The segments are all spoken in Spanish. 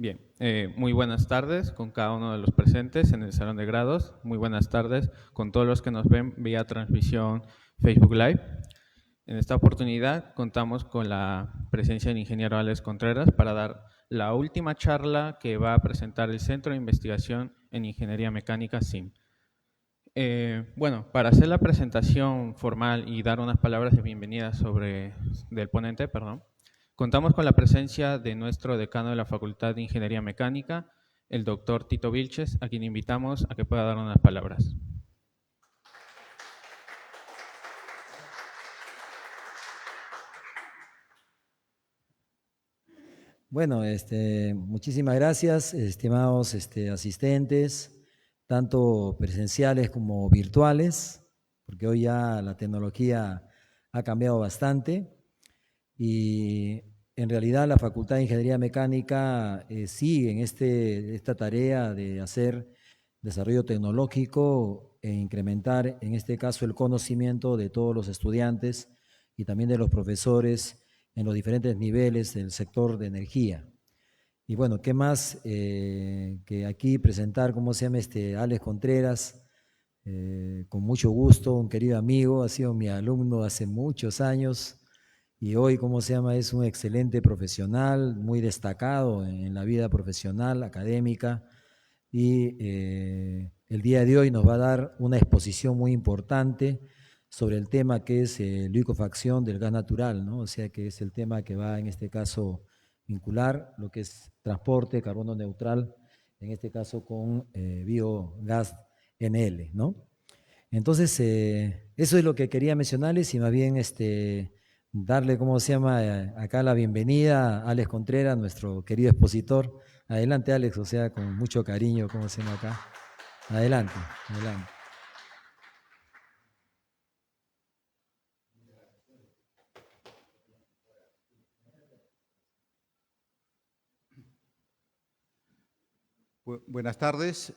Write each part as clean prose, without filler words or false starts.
Bien, muy buenas tardes con cada uno de los presentes en el salón de grados. Muy buenas tardes con todos los que nos ven vía transmisión Facebook Live. En esta oportunidad contamos con la presencia del ingeniero Alex Contreras para dar la última charla que va a presentar el Centro de Investigación en Ingeniería Mecánica CIM. Bueno, para hacer la presentación formal y dar unas palabras de bienvenida del ponente, contamos con la presencia de nuestro decano de la Facultad de Ingeniería Mecánica, el doctor Tito Vilches, a quien invitamos a que pueda dar unas palabras. Bueno, muchísimas gracias, estimados asistentes, tanto presenciales como virtuales, porque hoy ya la tecnología ha cambiado bastante y en realidad la Facultad de Ingeniería Mecánica sigue en esta tarea de hacer desarrollo tecnológico e incrementar, en este caso, el conocimiento de todos los estudiantes y también de los profesores en los diferentes niveles del sector de energía. Y bueno, ¿qué más que aquí presentar, cómo se llama Alex Contreras? Con mucho gusto, un querido amigo, ha sido mi alumno hace muchos años y hoy, ¿cómo se llama? Es un excelente profesional, muy destacado en la vida profesional, académica, y el día de hoy nos va a dar una exposición muy importante sobre el tema que es liquefacción del gas natural, ¿no? O sea que es el tema que va en este caso vincular lo que es transporte, carbono neutral, en este caso con biogás NL, ¿no? Entonces, eso es lo que quería mencionarles y más bien darle, ¿cómo se llama? Acá la bienvenida a Alex Contreras, nuestro querido expositor. Adelante, Alex, o sea, con mucho cariño, ¿cómo se llama acá? Adelante, adelante. Buenas tardes,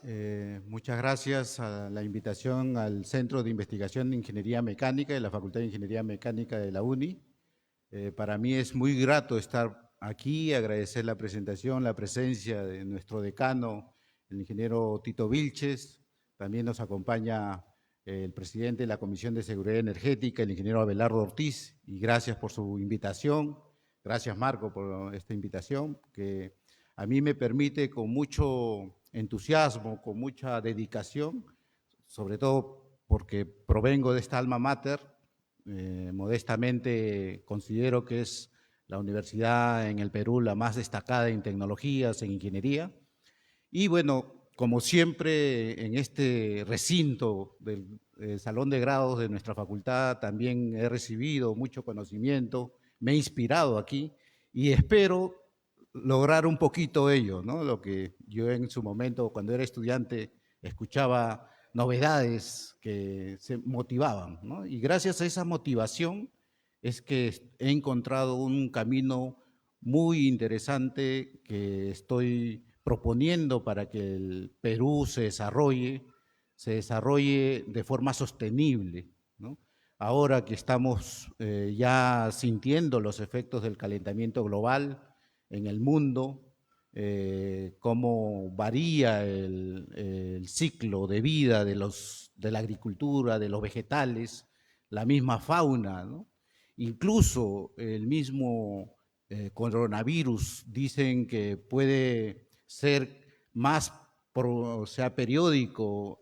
muchas gracias a la invitación al Centro de Investigación de Ingeniería Mecánica de la Facultad de Ingeniería Mecánica de la UNI. Para mí es muy grato estar aquí, agradecer la presentación, la presencia de nuestro decano, el ingeniero Tito Vilches. También nos acompaña el presidente de la Comisión de Seguridad Energética, el ingeniero Abelardo Ortiz, y gracias por su invitación. Gracias, Marco, por esta invitación, que a mí me permite con mucho entusiasmo, con mucha dedicación, sobre todo porque provengo de esta alma mater, modestamente considero que es la universidad en el Perú la más destacada en tecnologías, en ingeniería. Y bueno, como siempre en este recinto del salón de grados de nuestra facultad también he recibido mucho conocimiento, me he inspirado aquí y espero lograr un poquito ello, ¿no? Lo que yo en su momento, cuando era estudiante, escuchaba novedades que se motivaban, ¿no? Y gracias a esa motivación es que he encontrado un camino muy interesante que estoy proponiendo para que el Perú se desarrolle de forma sostenible, ¿no? Ahora que estamos ya sintiendo los efectos del calentamiento global en el mundo, cómo varía el ciclo de vida de la agricultura, de los vegetales, la misma fauna, ¿no? Incluso el mismo coronavirus dicen que puede ser más, o sea, periódico,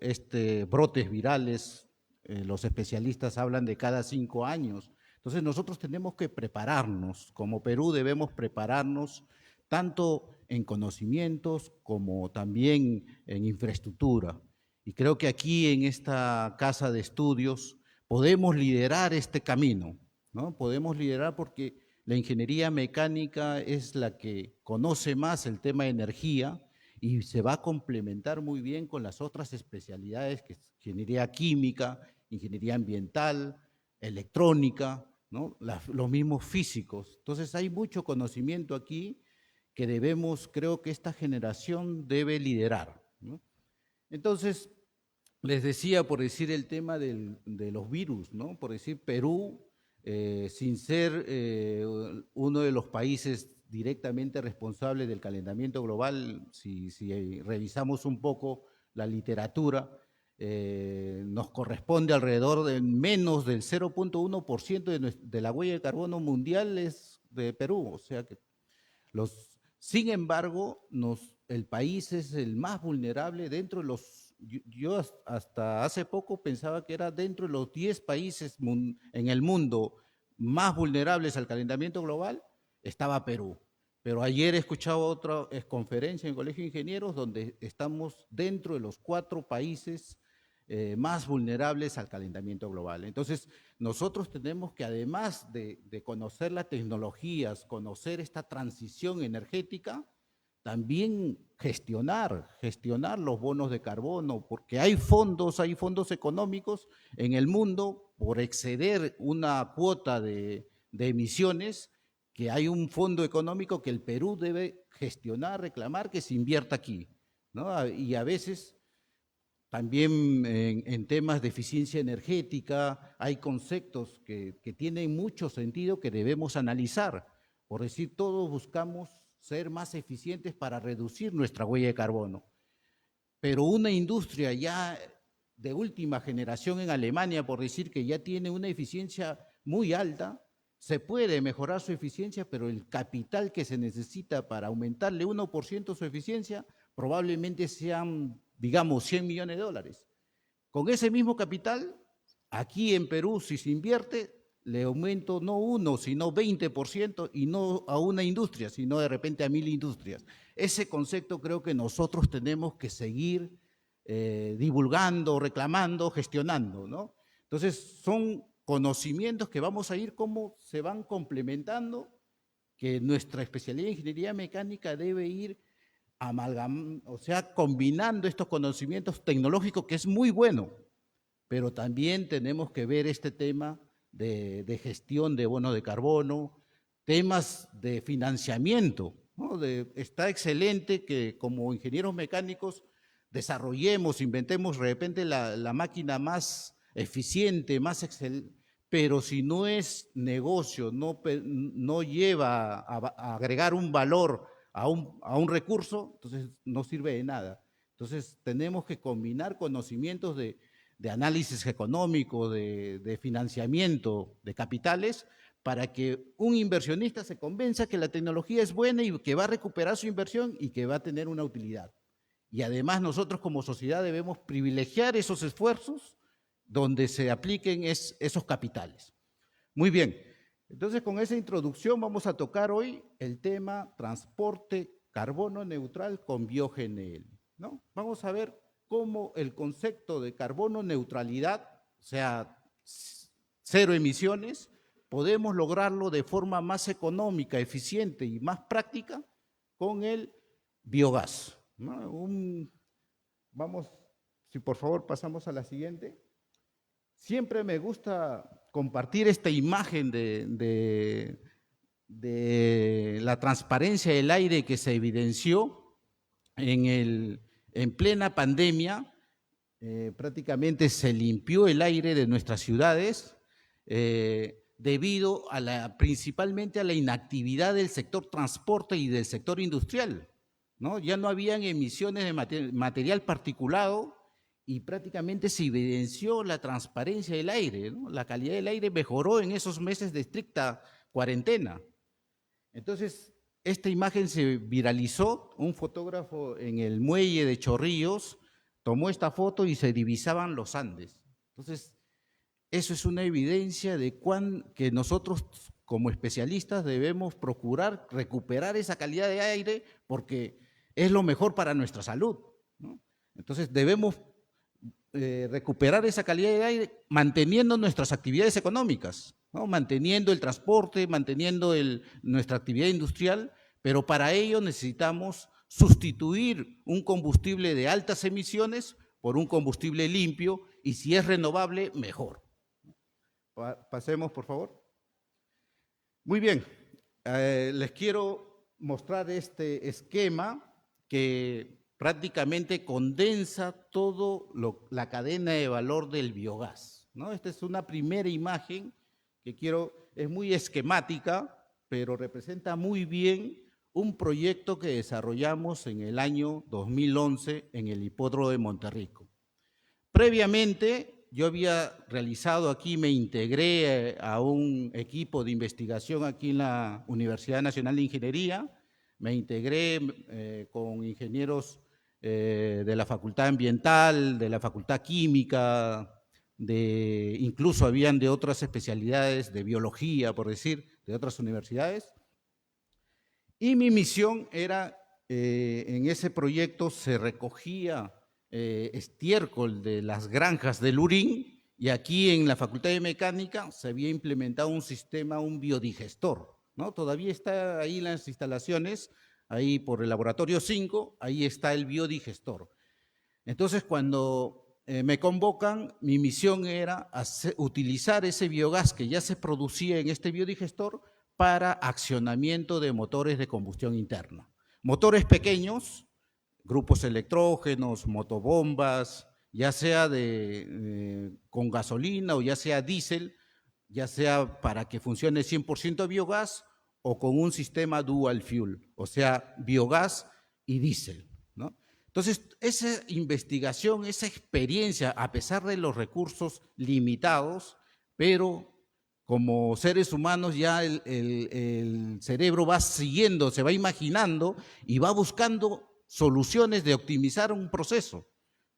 brotes virales, los especialistas hablan de cada 5 años. Entonces nosotros tenemos que prepararnos, como Perú debemos prepararnos tanto en conocimientos como también en infraestructura. Y creo que aquí en esta casa de estudios podemos liderar este camino, ¿no? Podemos liderar porque la ingeniería mecánica es la que conoce más el tema de energía y se va a complementar muy bien con las otras especialidades, que es ingeniería química, ingeniería ambiental, electrónica, ¿no? Los mismos físicos. Entonces hay mucho conocimiento aquí que debemos, creo que esta generación debe liderar, ¿no? Entonces, les decía, por decir el tema de los virus, ¿no? Por decir Perú, sin ser uno de los países directamente responsable del calentamiento global. Si revisamos un poco la literatura, nos corresponde alrededor de menos del 0.1% de la huella de carbono mundial es de Perú. O sea que sin embargo, el país es el más vulnerable dentro de los... Yo hasta hace poco pensaba que era dentro de los 10 países en el mundo más vulnerables al calentamiento global, estaba Perú. Pero ayer he escuchado otra conferencia en el Colegio de Ingenieros donde estamos dentro de los 4 países más vulnerables al calentamiento global. Entonces, nosotros tenemos que, además de conocer las tecnologías, conocer esta transición energética, también gestionar los bonos de carbono, porque hay fondos económicos en el mundo por exceder una cuota de emisiones, que hay un fondo económico que el Perú debe gestionar, reclamar que se invierta aquí, ¿no? Y a veces también en temas de eficiencia energética hay conceptos que tienen mucho sentido que debemos analizar. Por decir, todos buscamos ser más eficientes para reducir nuestra huella de carbono. Pero una industria ya de última generación en Alemania, por decir que ya tiene una eficiencia muy alta, se puede mejorar su eficiencia, pero el capital que se necesita para aumentarle 1% su eficiencia probablemente sean, digamos, 100 millones de dólares. Con ese mismo capital, aquí en Perú, si se invierte, le aumento no 1, sino 20%, y no a una industria, sino de repente a 1000 industrias. Ese concepto creo que nosotros tenemos que seguir divulgando, reclamando, gestionando, ¿no? Entonces, son conocimientos que vamos a ir cómo se van complementando, que nuestra especialidad de ingeniería mecánica debe ir o sea, combinando estos conocimientos tecnológicos, que es muy bueno, pero también tenemos que ver este tema de gestión de bonos de carbono, temas de financiamiento, ¿no? Está excelente que como ingenieros mecánicos desarrollemos, inventemos de repente la máquina más eficiente, más excelente, pero si no es negocio, no lleva a agregar un valor a un recurso, entonces no sirve de nada. Entonces tenemos que combinar conocimientos de análisis económico, de financiamiento de capitales, para que un inversionista se convenza que la tecnología es buena y que va a recuperar su inversión y que va a tener una utilidad. Y además nosotros como sociedad debemos privilegiar esos esfuerzos donde se apliquen esos capitales. Muy bien, entonces con esa introducción vamos a tocar hoy el tema transporte carbono neutral con BioGNL, ¿no? Vamos a ver cómo el concepto de carbono neutralidad, o sea, cero emisiones, podemos lograrlo de forma más económica, eficiente y más práctica con el biogás, ¿no? Vamos, si por favor pasamos a la siguiente. Siempre me gusta compartir esta imagen de la transparencia del aire que se evidenció en plena pandemia. Prácticamente se limpió el aire de nuestras ciudades debido principalmente a la inactividad del sector transporte y del sector industrial, ¿no? Ya no habían emisiones de material particulado y prácticamente se evidenció la transparencia del aire, ¿no? La calidad del aire mejoró en esos meses de estricta cuarentena. Entonces, esta imagen se viralizó. Un fotógrafo en el muelle de Chorrillos tomó esta foto y se divisaban los Andes. Entonces, eso es una evidencia de que nosotros como especialistas debemos procurar recuperar esa calidad de aire porque es lo mejor para nuestra salud, ¿no? Entonces, debemos recuperar esa calidad de aire manteniendo nuestras actividades económicas, ¿no? Manteniendo el transporte, manteniendo nuestra actividad industrial, pero para ello necesitamos sustituir un combustible de altas emisiones por un combustible limpio y si es renovable, mejor. Pasemos, por favor. Muy bien, les quiero mostrar este esquema que prácticamente condensa toda la cadena de valor del biogás, ¿no? Esta es una primera imagen que es muy esquemática, pero representa muy bien un proyecto que desarrollamos en el año 2011 en el Hipódromo de Monterrico. Previamente, yo había realizado aquí, me integré a un equipo de investigación aquí en la Universidad Nacional de Ingeniería, me integré con ingenieros de la Facultad Ambiental, de la Facultad Química, incluso habían de otras especialidades de biología, por decir, de otras universidades. Y mi misión era, en ese proyecto se recogía estiércol de las granjas de Lurín, y aquí en la Facultad de Mecánica se había implementado un sistema, un biodigestor, ¿no? Todavía está ahí en las instalaciones, ahí por el laboratorio 5, ahí está el biodigestor. Entonces, cuando me convocan, mi misión era utilizar ese biogás que ya se producía en este biodigestor para accionamiento de motores de combustión interna. Motores pequeños, grupos electrógenos, motobombas, ya sea con gasolina o ya sea diésel, ya sea para que funcione 100% biogás o con un sistema dual fuel, o sea, biogás y diésel, ¿no? Entonces, esa investigación, esa experiencia, a pesar de los recursos limitados, pero como seres humanos ya el cerebro va siguiendo, se va imaginando y va buscando soluciones de optimizar un proceso,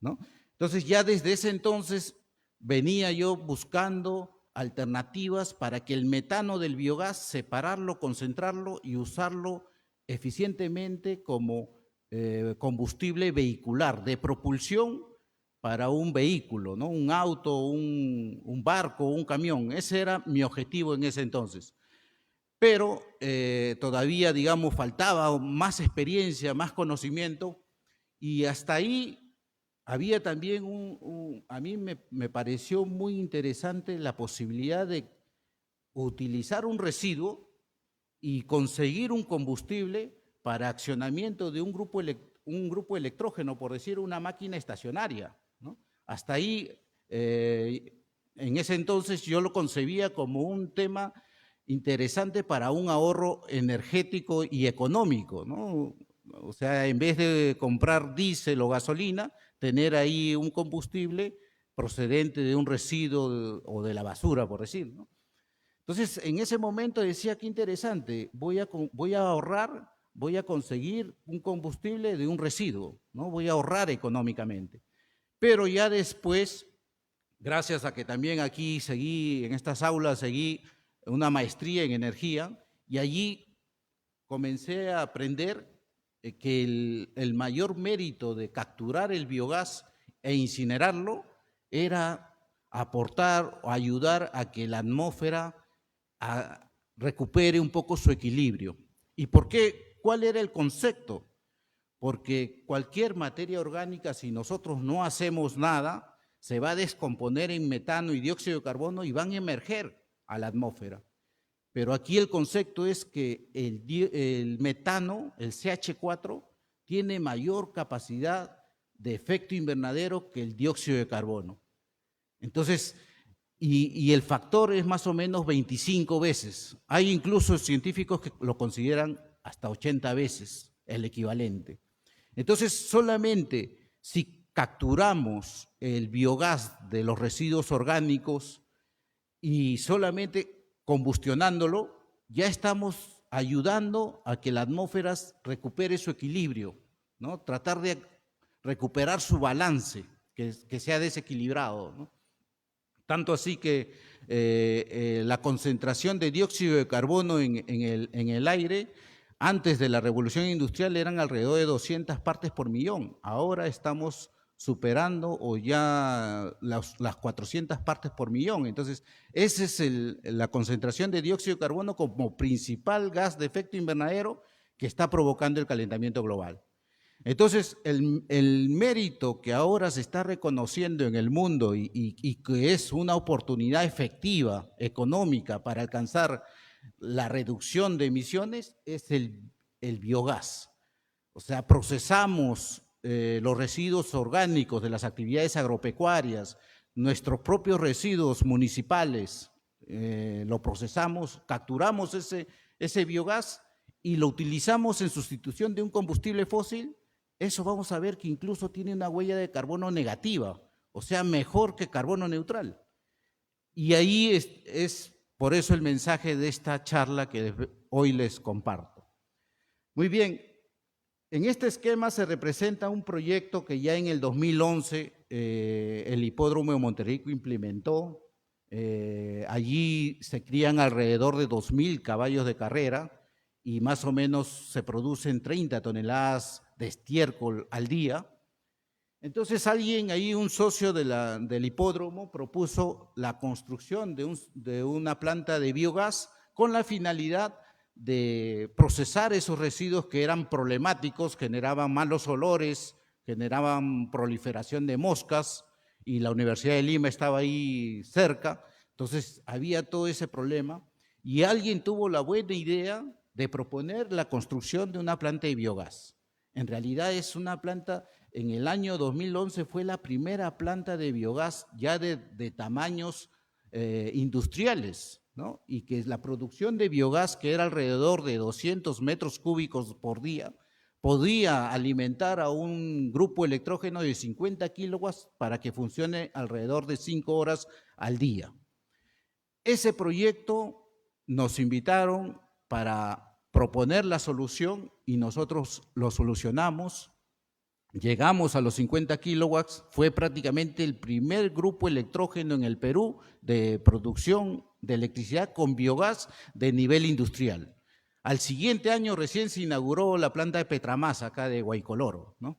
¿no? Entonces ya desde ese entonces venía yo buscando alternativas para que el metano del biogás, separarlo, concentrarlo y usarlo eficientemente como combustible vehicular, de propulsión para un vehículo, ¿no? Un auto, un barco, un camión. Ese era mi objetivo en ese entonces. Pero todavía, digamos, faltaba más experiencia, más conocimiento, y hasta ahí había también a mí me pareció muy interesante la posibilidad de utilizar un residuo y conseguir un combustible para accionamiento de un grupo electrógeno, por decir, una máquina estacionaria, ¿no? Hasta ahí, en ese entonces yo lo concebía como un tema interesante para un ahorro energético y económico, ¿no? O sea, en vez de comprar diésel o gasolina, tener ahí un combustible procedente de un residuo o de la basura, por decir, ¿no? Entonces, en ese momento decía, qué interesante, voy a ahorrar, voy a conseguir un combustible de un residuo, ¿no? Voy a ahorrar económicamente. Pero ya después, gracias a que también aquí seguí, en estas aulas, seguí una maestría en energía, y allí comencé a aprender que el mayor mérito de capturar el biogás e incinerarlo era aportar o ayudar a que la atmósfera recupere un poco su equilibrio. ¿Y por qué? ¿Cuál era el concepto? Porque cualquier materia orgánica, si nosotros no hacemos nada, se va a descomponer en metano y dióxido de carbono y van a emerger a la atmósfera. Pero aquí el concepto es que el metano, el CH4, tiene mayor capacidad de efecto invernadero que el dióxido de carbono. Entonces, y el factor es más o menos 25 veces. Hay incluso científicos que lo consideran hasta 80 veces el equivalente. Entonces, solamente si capturamos el biogás de los residuos orgánicos y solamente combustionándolo, ya estamos ayudando a que la atmósfera recupere su equilibrio, ¿no? Tratar de recuperar su balance, que sea desequilibrado, ¿no? Tanto así que la concentración de dióxido de carbono en el aire, antes de la revolución industrial eran alrededor de 200 partes por millón. Ahora estamos superando o ya las 400 partes por millón. Entonces, esa es la concentración de dióxido de carbono como principal gas de efecto invernadero que está provocando el calentamiento global. Entonces, el mérito que ahora se está reconociendo en el mundo y que es una oportunidad efectiva, económica, para alcanzar la reducción de emisiones es el biogás. O sea, procesamos los residuos orgánicos de las actividades agropecuarias, nuestros propios residuos municipales, lo procesamos, capturamos ese ese biogás y lo utilizamos en sustitución de un combustible fósil, eso vamos a ver que incluso tiene una huella de carbono negativa, o sea, mejor que carbono neutral. Y ahí es por eso el mensaje de esta charla que hoy les comparto. Muy bien, en este esquema se representa un proyecto que ya en el 2011 el Hipódromo de Monterrico implementó. Allí se crían alrededor de 2.000 caballos de carrera y más o menos se producen 30 toneladas de estiércol al día. Entonces alguien ahí, un socio del hipódromo, propuso la construcción de una planta de biogás con la finalidad de procesar esos residuos que eran problemáticos, generaban malos olores, generaban proliferación de moscas, y la Universidad de Lima estaba ahí cerca, entonces había todo ese problema, y alguien tuvo la buena idea de proponer la construcción de una planta de biogás. En realidad es una planta, en el año 2011 fue la primera planta de biogás ya de tamaños industriales, ¿no? Y que la producción de biogás, que era alrededor de 200 metros cúbicos por día, podía alimentar a un grupo electrógeno de 50 kilowatts para que funcione alrededor de 5 horas al día. Ese proyecto nos invitaron para proponer la solución y nosotros lo solucionamos. Llegamos a los 50 kilowatts, fue prácticamente el primer grupo electrógeno en el Perú de producción de electricidad con biogás de nivel industrial. Al siguiente año recién se inauguró la planta de Petramás, acá de Guaycoloro, ¿no?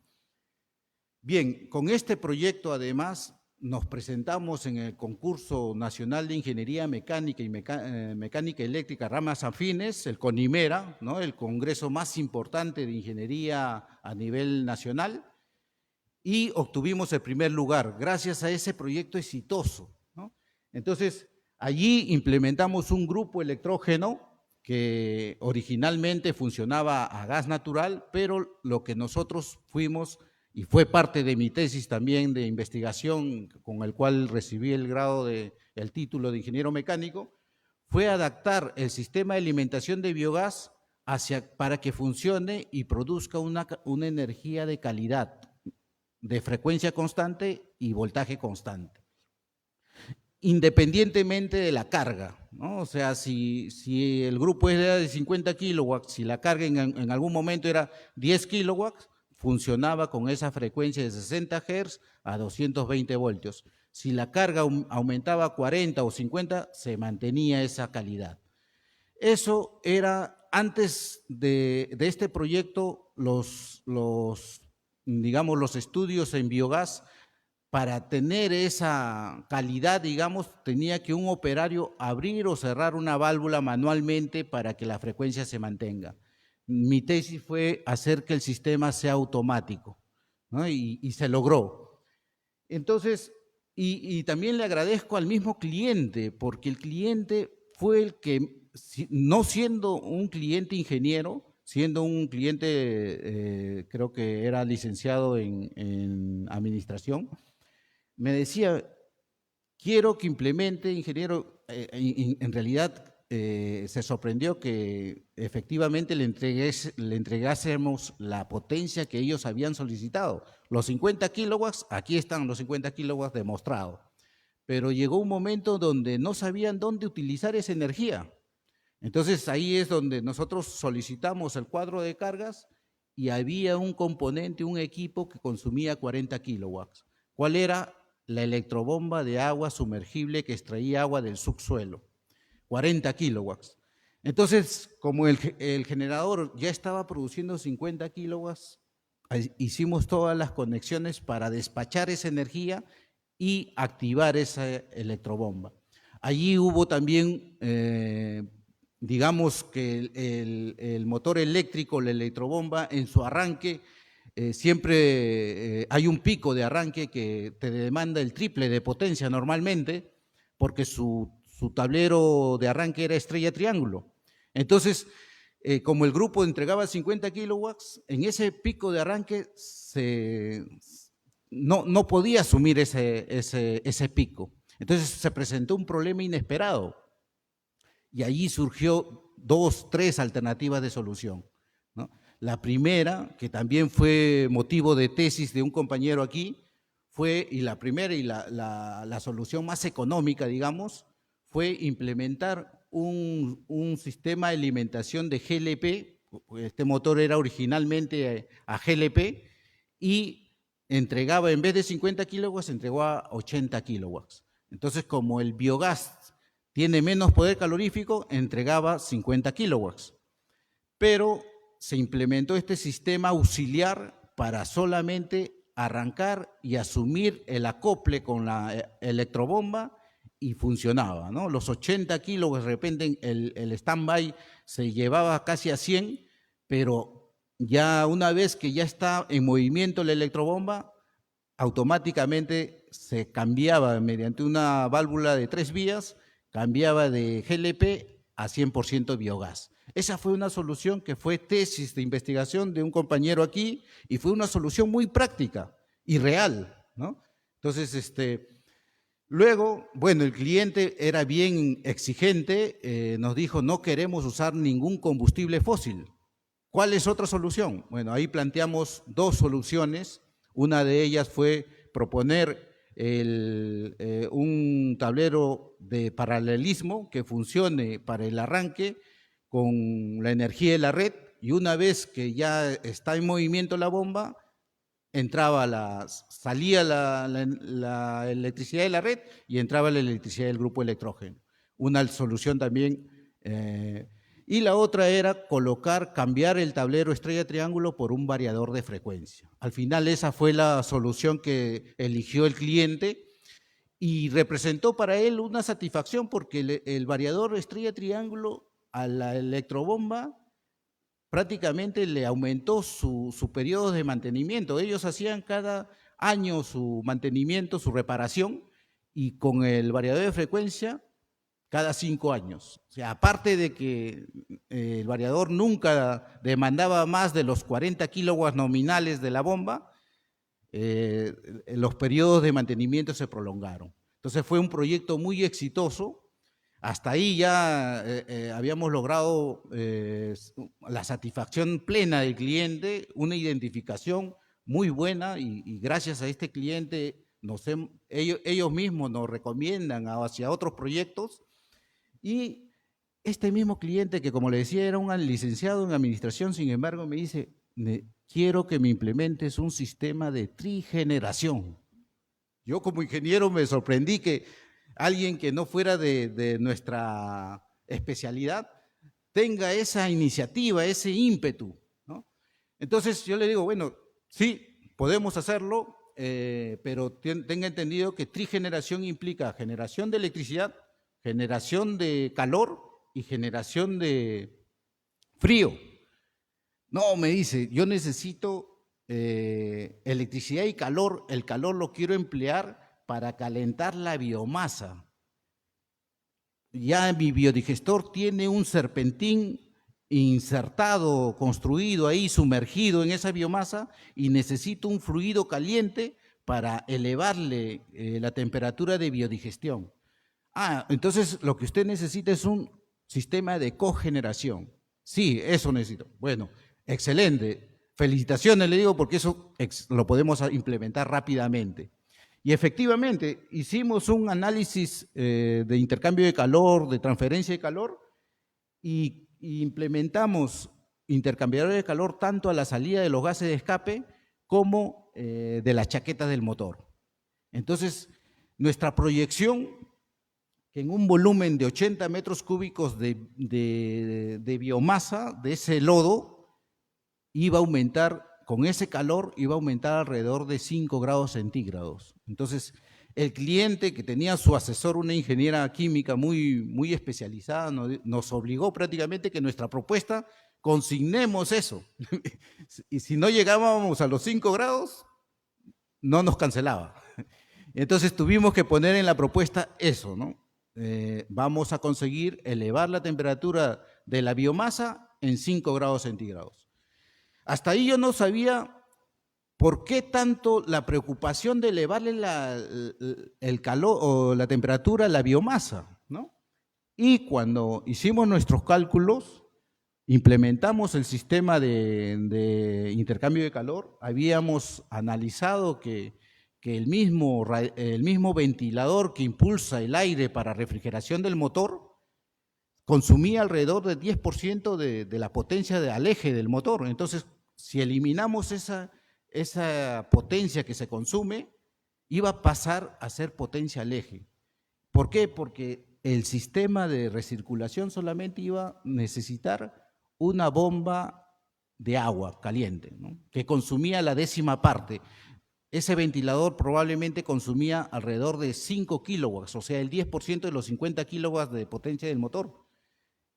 Bien, con este proyecto además nos presentamos en el concurso nacional de Ingeniería Mecánica y Mecánica Eléctrica Ramas Afines, el CONIMERA, ¿no? El congreso más importante de ingeniería a nivel nacional, y obtuvimos el primer lugar gracias a ese proyecto exitoso, ¿no? Entonces, allí implementamos un grupo electrógeno que originalmente funcionaba a gas natural, pero lo que nosotros fuimos, y fue parte de mi tesis también de investigación con el cual recibí el título de ingeniero mecánico, fue adaptar el sistema de alimentación de biogás para que funcione y produzca una energía de calidad, de frecuencia constante y voltaje constante, independientemente de la carga, ¿no? O sea, si el grupo era de 50 kilowatts, si la carga en algún momento era 10 kilowatts, funcionaba con esa frecuencia de 60 Hz a 220 voltios. Si la carga aumentaba a 40 o 50, se mantenía esa calidad. Eso era, antes de este proyecto, digamos, los estudios en biogás, para tener esa calidad, digamos, tenía que un operario abrir o cerrar una válvula manualmente para que la frecuencia se mantenga. Mi tesis fue hacer que el sistema sea automático, ¿no? Y se logró. Entonces, y también le agradezco al mismo cliente, porque el cliente fue el que, no siendo un cliente ingeniero, siendo un cliente, creo que era licenciado en administración, me decía, quiero que implemente, ingeniero, en realidad se sorprendió que efectivamente le entregásemos la potencia que ellos habían solicitado. Los 50 kilowatts, aquí están los 50 kilowatts demostrados, pero llegó un momento donde no sabían dónde utilizar esa energía. Entonces ahí es donde nosotros solicitamos el cuadro de cargas y había un componente, un equipo que consumía 40 kilowatts. ¿Cuál era? La electrobomba de agua sumergible que extraía agua del subsuelo, 40 kilowatts. Entonces, como el generador ya estaba produciendo 50 kilowatts, hicimos todas las conexiones para despachar esa energía y activar esa electrobomba. Allí hubo también, digamos que el motor eléctrico, la electrobomba, en su arranque, siempre hay un pico de arranque que te demanda el triple de potencia normalmente, porque su tablero de arranque era estrella triángulo. Entonces, como el grupo entregaba 50 kilowatts, en ese pico de arranque no podía asumir ese pico. Entonces se presentó un problema inesperado y allí surgió dos, tres alternativas de solución, ¿no? La primera, que también fue motivo de tesis de un compañero aquí, fue, y la primera y la solución más económica, digamos, fue implementar un sistema de alimentación de GLP. Este motor era originalmente a GLP y entregaba, en vez de 50 kilowatts, entregaba 80 kilowatts. Entonces, como el biogás tiene menos poder calorífico, entregaba 50 kilowatts. Pero se implementó este sistema auxiliar para solamente arrancar y asumir el acople con la electrobomba y funcionaba, ¿no? Los 80 kilos, de repente el stand-by se llevaba casi a 100, pero ya una vez que ya está en movimiento la electrobomba, automáticamente se cambiaba mediante una válvula de 3 vías, cambiaba de GLP a 100% biogás. Esa fue una solución que fue tesis de investigación de un compañero aquí y fue una solución muy práctica y real, ¿no? Entonces, luego, bueno, el cliente era bien exigente, nos dijo no queremos usar ningún combustible fósil. ¿Cuál es otra solución? Bueno, ahí planteamos dos soluciones. Una de ellas fue proponer un tablero de paralelismo que funcione para el arranque con la energía de la red, y una vez que ya está en movimiento la bomba, salía la electricidad de la red y entraba la electricidad del grupo electrógeno. Una solución también. Y la otra era cambiar el tablero estrella-triángulo por un variador de frecuencia. Al final esa fue la solución que eligió el cliente y representó para él una satisfacción porque el variador estrella-triángulo a la electrobomba prácticamente le aumentó su periodo de mantenimiento. Ellos hacían cada año su mantenimiento, su reparación, y con el variador de frecuencia cada 5 años. O sea, aparte de que el variador nunca demandaba más de los 40 kilowatts nominales de la bomba, los periodos de mantenimiento se prolongaron. Entonces fue un proyecto muy exitoso. Hasta ahí ya habíamos logrado la satisfacción plena del cliente, una identificación muy buena, y gracias a este cliente ellos mismos nos recomiendan hacia otros proyectos. Y este mismo cliente, que como le decía era un licenciado en administración, sin embargo me dice, quiero que me implementes un sistema de trigeneración. Yo como ingeniero me sorprendí que alguien que no fuera de nuestra especialidad tenga esa iniciativa, ese ímpetu, ¿no? Entonces yo le digo, bueno, sí, podemos hacerlo, pero tenga entendido que trigeneración implica generación de electricidad, generación de calor y generación de frío. No, me dice, yo necesito electricidad y calor, el calor lo quiero emplear para calentar la biomasa. Ya mi biodigestor tiene un serpentín insertado, construido ahí, sumergido en esa biomasa, y necesito un fluido caliente para elevarle la temperatura de biodigestión. Entonces lo que usted necesita es un sistema de cogeneración. Sí, eso necesito. Bueno, excelente. Felicitaciones, le digo, porque eso lo podemos implementar rápidamente. Y efectivamente, hicimos un análisis de intercambio de calor, de transferencia de calor, y implementamos intercambiadores de calor tanto a la salida de los gases de escape como de las chaquetas del motor. Entonces, nuestra proyección, que en un volumen de 80 metros cúbicos de biomasa, de ese lodo, iba a aumentar, con ese calor, iba a aumentar alrededor de 5 grados centígrados. Entonces, el cliente, que tenía su asesor, una ingeniera química muy especializada, nos obligó prácticamente que nuestra propuesta consignemos eso. Y si no llegábamos a los 5 grados, no nos cancelaba. Entonces tuvimos que poner en la propuesta eso, ¿no? Vamos a conseguir elevar la temperatura de la biomasa en 5 grados centígrados. Hasta ahí yo no sabía por qué tanto la preocupación de elevarle el calor o la temperatura a la biomasa, ¿no? Y cuando hicimos nuestros cálculos, implementamos el sistema de intercambio de calor, habíamos analizado que el mismo ventilador que impulsa el aire para refrigeración del motor consumía alrededor del 10% de la potencia al eje del motor. Entonces, si eliminamos esa potencia que se consume, iba a pasar a ser potencia al eje. ¿Por qué? Porque el sistema de recirculación solamente iba a necesitar una bomba de agua caliente, ¿no?, que consumía la 10ª parte. Ese ventilador probablemente consumía alrededor de 5 kilowatts, o sea, el 10% de los 50 kilowatts de potencia del motor.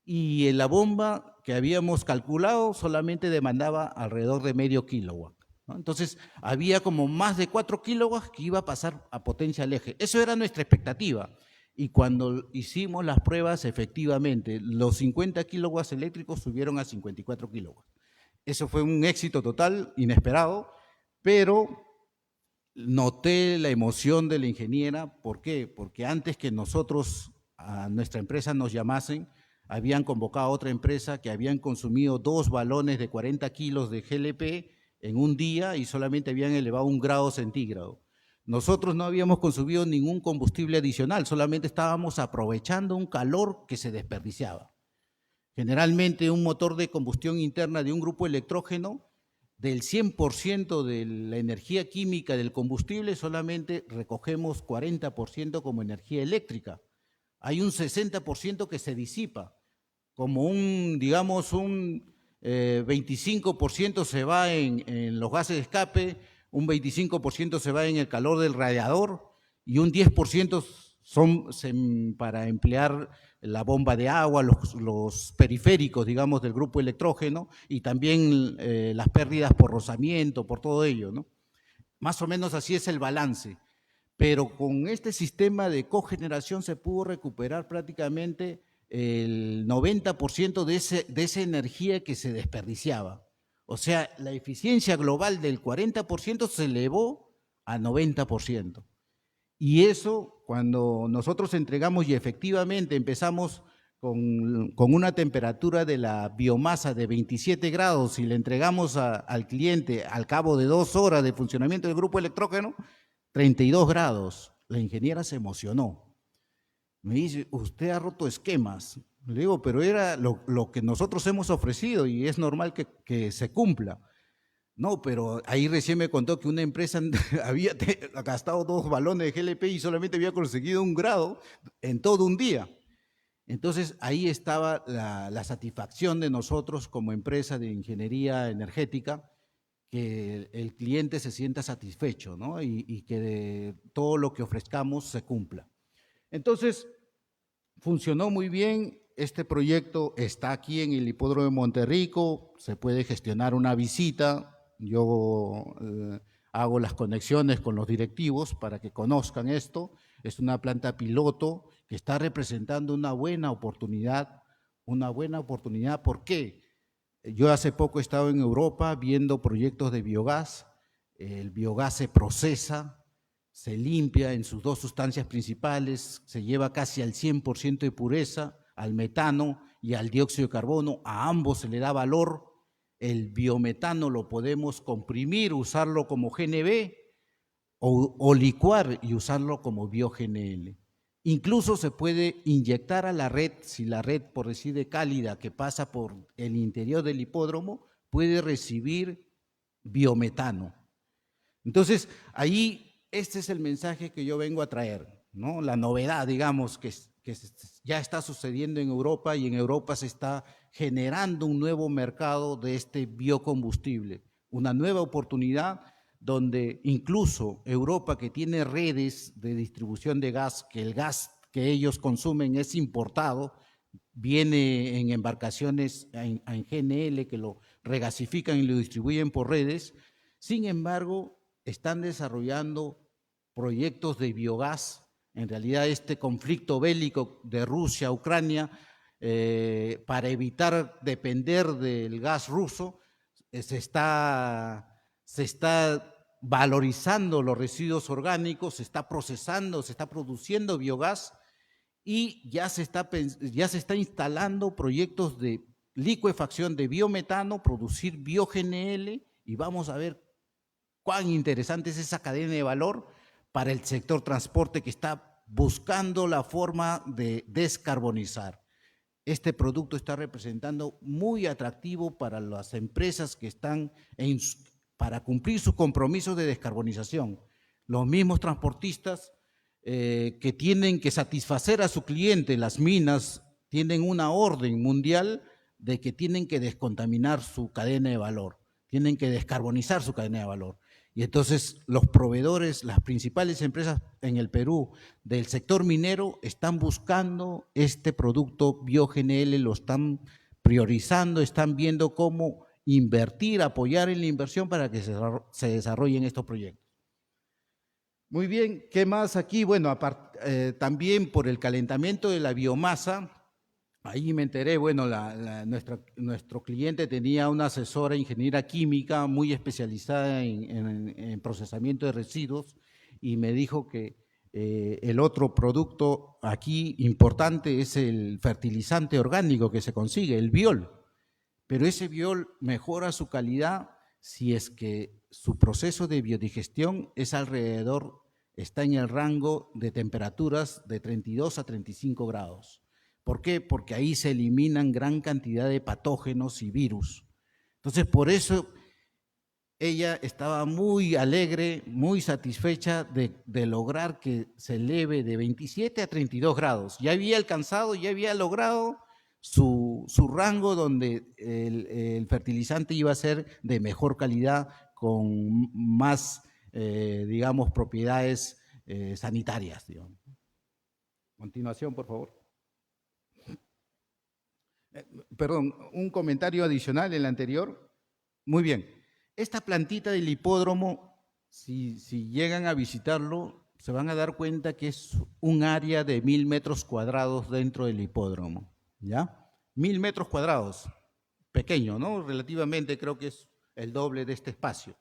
Y la bomba que habíamos calculado solamente demandaba alrededor de medio kilowatt, ¿no? Entonces, había como más de 4 kilowatts que iba a pasar a potencia al eje. Eso era nuestra expectativa. Y cuando hicimos las pruebas, efectivamente, los 50 kilowatts eléctricos subieron a 54 kilowatts. Eso fue un éxito total, inesperado, pero noté la emoción de la ingeniera. ¿Por qué? Porque antes que nosotros, a nuestra empresa, nos llamasen, habían convocado a otra empresa que habían consumido 2 balones de 40 kilos de GLP en un día y solamente habían elevado 1 grado centígrado. Nosotros no habíamos consumido ningún combustible adicional, solamente estábamos aprovechando un calor que se desperdiciaba. Generalmente un motor de combustión interna de un grupo electrógeno, del 100% de la energía química del combustible, solamente recogemos 40% como energía eléctrica. Hay un 60% que se disipa, como un 25% se va en los gases de escape, un 25% se va en el calor del radiador y un 10% son para emplear la bomba de agua, los periféricos, digamos, del grupo electrógeno, y también las pérdidas por rozamiento, por todo ello, ¿no? Más o menos así es el balance. Pero con este sistema de cogeneración se pudo recuperar prácticamente el 90% de esa energía que se desperdiciaba. O sea, la eficiencia global del 40% se elevó a 90%. Y eso, cuando nosotros entregamos y efectivamente empezamos con una temperatura de la biomasa de 27 grados y le entregamos al cliente al cabo de 2 horas de funcionamiento del grupo electrógeno, 32 grados. La ingeniera se emocionó. Me dice, usted ha roto esquemas. Le digo, pero era lo que nosotros hemos ofrecido y es normal que se cumpla. No, pero ahí recién me contó que una empresa había gastado 2 balones de GLP y solamente había conseguido 1 grado en todo un día. Entonces, ahí estaba la satisfacción de nosotros como empresa de ingeniería energética, que el cliente se sienta satisfecho, ¿no? Y que todo lo que ofrezcamos se cumpla. Entonces, funcionó muy bien. Este proyecto está aquí en el Hipódromo de Monterrico, se puede gestionar una visita. Yo hago las conexiones con los directivos para que conozcan esto. Es una planta piloto que está representando una buena oportunidad. ¿Por qué? Yo hace poco he estado en Europa viendo proyectos de biogás. El biogás se procesa, se limpia en sus 2 sustancias principales, se lleva casi al 100% de pureza, al metano y al dióxido de carbono. A ambos se le da valor. El biometano lo podemos comprimir, usarlo como GNB o licuar y usarlo como bio-GNL. Incluso se puede inyectar a la red, si la red, por decir de cálida, que pasa por el interior del hipódromo, puede recibir biometano. Entonces, ahí este es el mensaje que yo vengo a traer, ¿no? La novedad, digamos, que ya está sucediendo en Europa, y en Europa se está generando un nuevo mercado de este biocombustible, una nueva oportunidad donde incluso Europa, que tiene redes de distribución de gas, que el gas que ellos consumen es importado, viene en embarcaciones en GNL que lo regasifican y lo distribuyen por redes. Sin embargo, están desarrollando proyectos de biogás. En realidad, este conflicto bélico de Rusia-Ucrania, para evitar depender del gas ruso, se está valorizando los residuos orgánicos, se está procesando, se está produciendo biogás, y ya se está instalando proyectos de licuefacción de biometano, producir bio-GNL, y vamos a ver cuán interesante es esa cadena de valor para el sector transporte que está buscando la forma de descarbonizar. Este producto está representando muy atractivo para las empresas que están para cumplir sus compromisos de descarbonización. Los mismos transportistas que tienen que satisfacer a su cliente, las minas, tienen una orden mundial de que tienen que descontaminar su cadena de valor, tienen que descarbonizar su cadena de valor. Y entonces los proveedores, las principales empresas en el Perú del sector minero están buscando este producto bio-GNL, lo están priorizando, están viendo cómo invertir, apoyar en la inversión para que se desarrollen estos proyectos. Muy bien, ¿qué más aquí? Bueno, también por el calentamiento de la biomasa, ahí me enteré, bueno, nuestro cliente tenía una asesora ingeniera química muy especializada en procesamiento de residuos, y me dijo que el otro producto aquí importante es el fertilizante orgánico que se consigue, el biol. Pero ese biol mejora su calidad si es que su proceso de biodigestión está en el rango de temperaturas de 32 a 35 grados. ¿Por qué? Porque ahí se eliminan gran cantidad de patógenos y virus. Entonces, por eso ella estaba muy alegre, muy satisfecha de lograr que se eleve de 27 a 32 grados. Ya había alcanzado, ya había logrado su rango donde el fertilizante iba a ser de mejor calidad, con más, digamos, propiedades sanitarias. Digamos. Continuación, por favor. Perdón, un comentario adicional en el anterior. Muy bien. Esta plantita del hipódromo, si llegan a visitarlo, se van a dar cuenta que es un área de 1000 metros cuadrados dentro del hipódromo. ¿Ya? 1000 metros cuadrados. Pequeño, ¿no? Relativamente creo que es el doble de este espacio.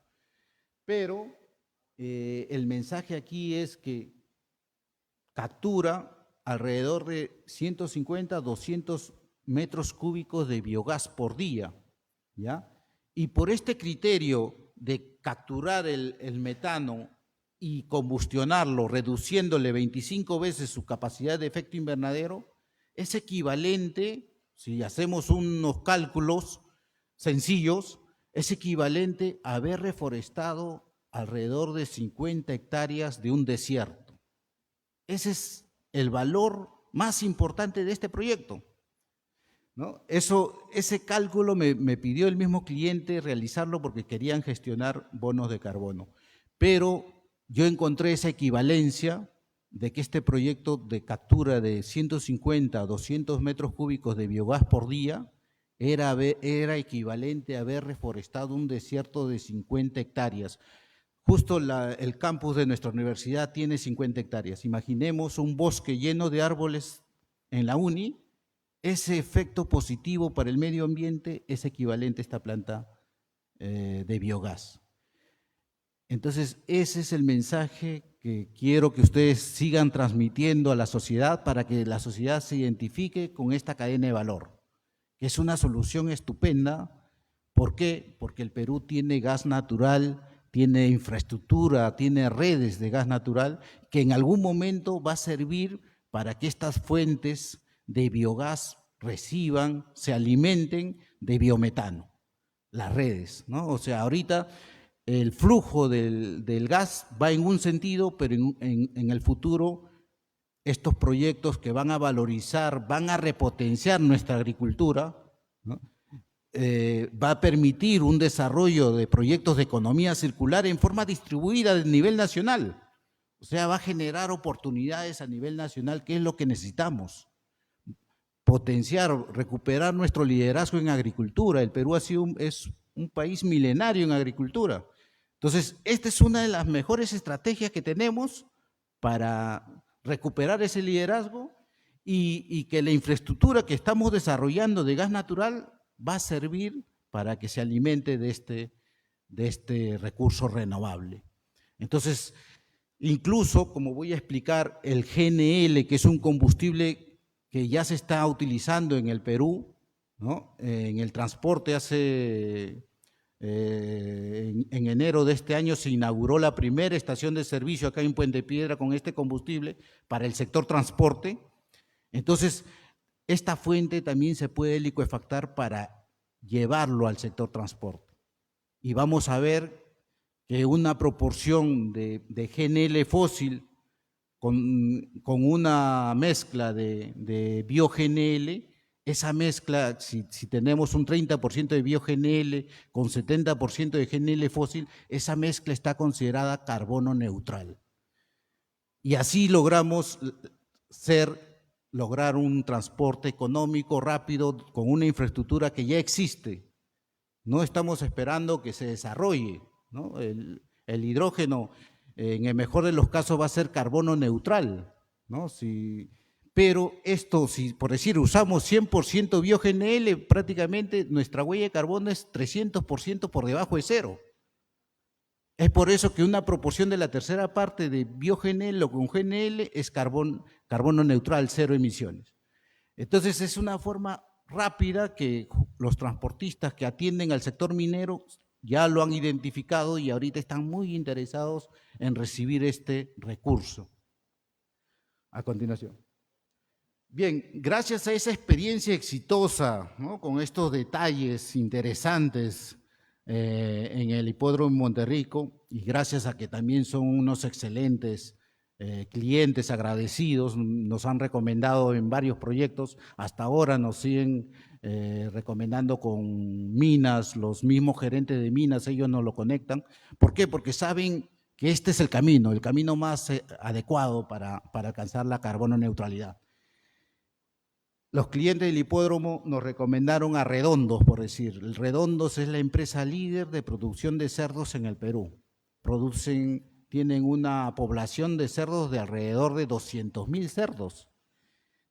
Pero el mensaje aquí es que captura alrededor de 150 a 200 metros cúbicos de biogás por día, ¿ya? Y por este criterio de capturar el metano y combustionarlo, reduciéndole 25 veces su capacidad de efecto invernadero, es equivalente, si hacemos unos cálculos sencillos, es equivalente a haber reforestado alrededor de 50 hectáreas de un desierto. Ese es el valor más importante de este proyecto, ¿no? Ese cálculo me pidió el mismo cliente realizarlo porque querían gestionar bonos de carbono. Pero yo encontré esa equivalencia de que este proyecto de captura de 150 a 200 metros cúbicos de biogás por día era equivalente a haber reforestado un desierto de 50 hectáreas. Justo el campus de nuestra universidad tiene 50 hectáreas. Imaginemos un bosque lleno de árboles en la uni. Ese efecto positivo para el medio ambiente es equivalente a esta planta de biogás. Entonces, ese es el mensaje que quiero que ustedes sigan transmitiendo a la sociedad para que la sociedad se identifique con esta cadena de valor, que es una solución estupenda. ¿Por qué? Porque el Perú tiene gas natural, tiene infraestructura, tiene redes de gas natural que en algún momento va a servir para que estas fuentes de biogás reciban, se alimenten de biometano, las redes, ¿no? O sea, ahorita el flujo del gas va en un sentido, pero en el futuro estos proyectos que van a valorizar, van a repotenciar nuestra agricultura, ¿no? Va a permitir un desarrollo de proyectos de economía circular en forma distribuida a nivel nacional. O sea, va a generar oportunidades a nivel nacional, que es lo que necesitamos. Potenciar, recuperar nuestro liderazgo en agricultura. El Perú es un país milenario en agricultura. Entonces, esta es una de las mejores estrategias que tenemos para recuperar ese liderazgo y que la infraestructura que estamos desarrollando de gas natural va a servir para que se alimente de este recurso renovable. Entonces, Incluso, como voy a explicar, el GNL, que es un combustible que ya se está utilizando en el Perú, ¿no? En el transporte en enero de este año se inauguró la primera estación de servicio acá en Puente Piedra con este combustible para el sector transporte. Entonces, esta fuente también se puede licuefactar para llevarlo al sector transporte. Y vamos a ver que una proporción de GNL fósil con una mezcla de bio-GNL, esa mezcla, si tenemos un 30% de bio-GNL con 70% de GNL fósil, esa mezcla está considerada carbono neutral. Y así logramos lograr un transporte económico rápido con una infraestructura que ya existe. No estamos esperando que se desarrolle, ¿no? El hidrógeno, en el mejor de los casos, va a ser carbono neutral, ¿no? Pero esto, si por decir usamos 100% bio-GNL, prácticamente nuestra huella de carbono es 300% por debajo de cero. Es por eso que una proporción de la tercera parte de bio-GNL o con GNL es carbono neutral, cero emisiones. Entonces es una forma rápida que los transportistas que atienden al sector minero ya lo han identificado y ahorita están muy interesados en recibir este recurso. A continuación. Bien, gracias a esa experiencia exitosa, ¿no? Con estos detalles interesantes en el Hipódromo Monterrico, y gracias a que también son unos excelentes clientes agradecidos, nos han recomendado en varios proyectos, hasta ahora nos siguen recomendando con minas, los mismos gerentes de minas, ellos nos lo conectan. ¿Por qué? Porque saben que este es el camino más adecuado para alcanzar la carbono neutralidad. Los clientes del hipódromo nos recomendaron a Redondos, por decir. Redondos es la empresa líder de producción de cerdos en el Perú. Tienen una población de cerdos de alrededor de 200.000 cerdos,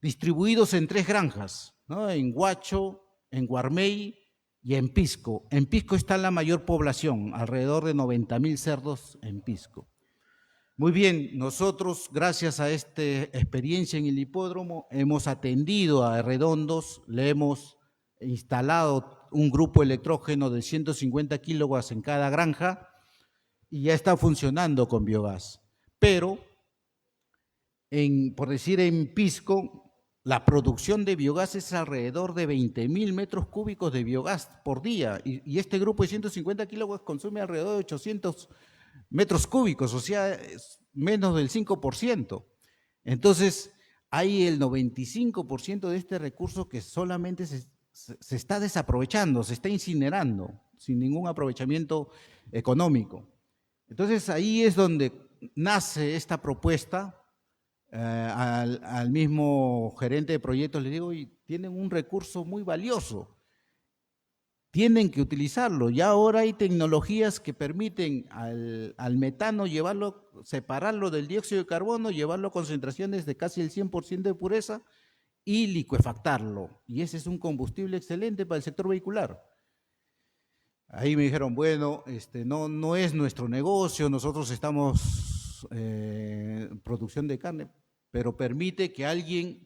distribuidos en 3 granjas, ¿no? En Huacho, en Guarmey y en Pisco. En Pisco está la mayor población, alrededor de 90.000 cerdos en Pisco. Muy bien, nosotros, gracias a esta experiencia en el hipódromo, hemos atendido a Redondos, le hemos instalado un grupo electrógeno de 150 kilowatts en cada granja y ya está funcionando con biogás. Pero, por decir en Pisco, la producción de biogás es alrededor de 20.000 metros cúbicos de biogás por día y este grupo de 150 kilowatts consume alrededor de 800 metros cúbicos, o sea, es menos del 5%. Entonces, hay el 95% de este recurso que solamente se está desaprovechando, se está incinerando, sin ningún aprovechamiento económico. Entonces, ahí es donde nace esta propuesta. Al mismo gerente de proyectos le digo, y tienen un recurso muy valioso, tienen que utilizarlo. Ya ahora hay tecnologías que permiten al metano separarlo del dióxido de carbono, llevarlo a concentraciones de casi el 100% de pureza y licuefactarlo. Y ese es un combustible excelente para el sector vehicular. Ahí me dijeron, bueno, no es nuestro negocio, nosotros estamos en producción de carne, pero permite que alguien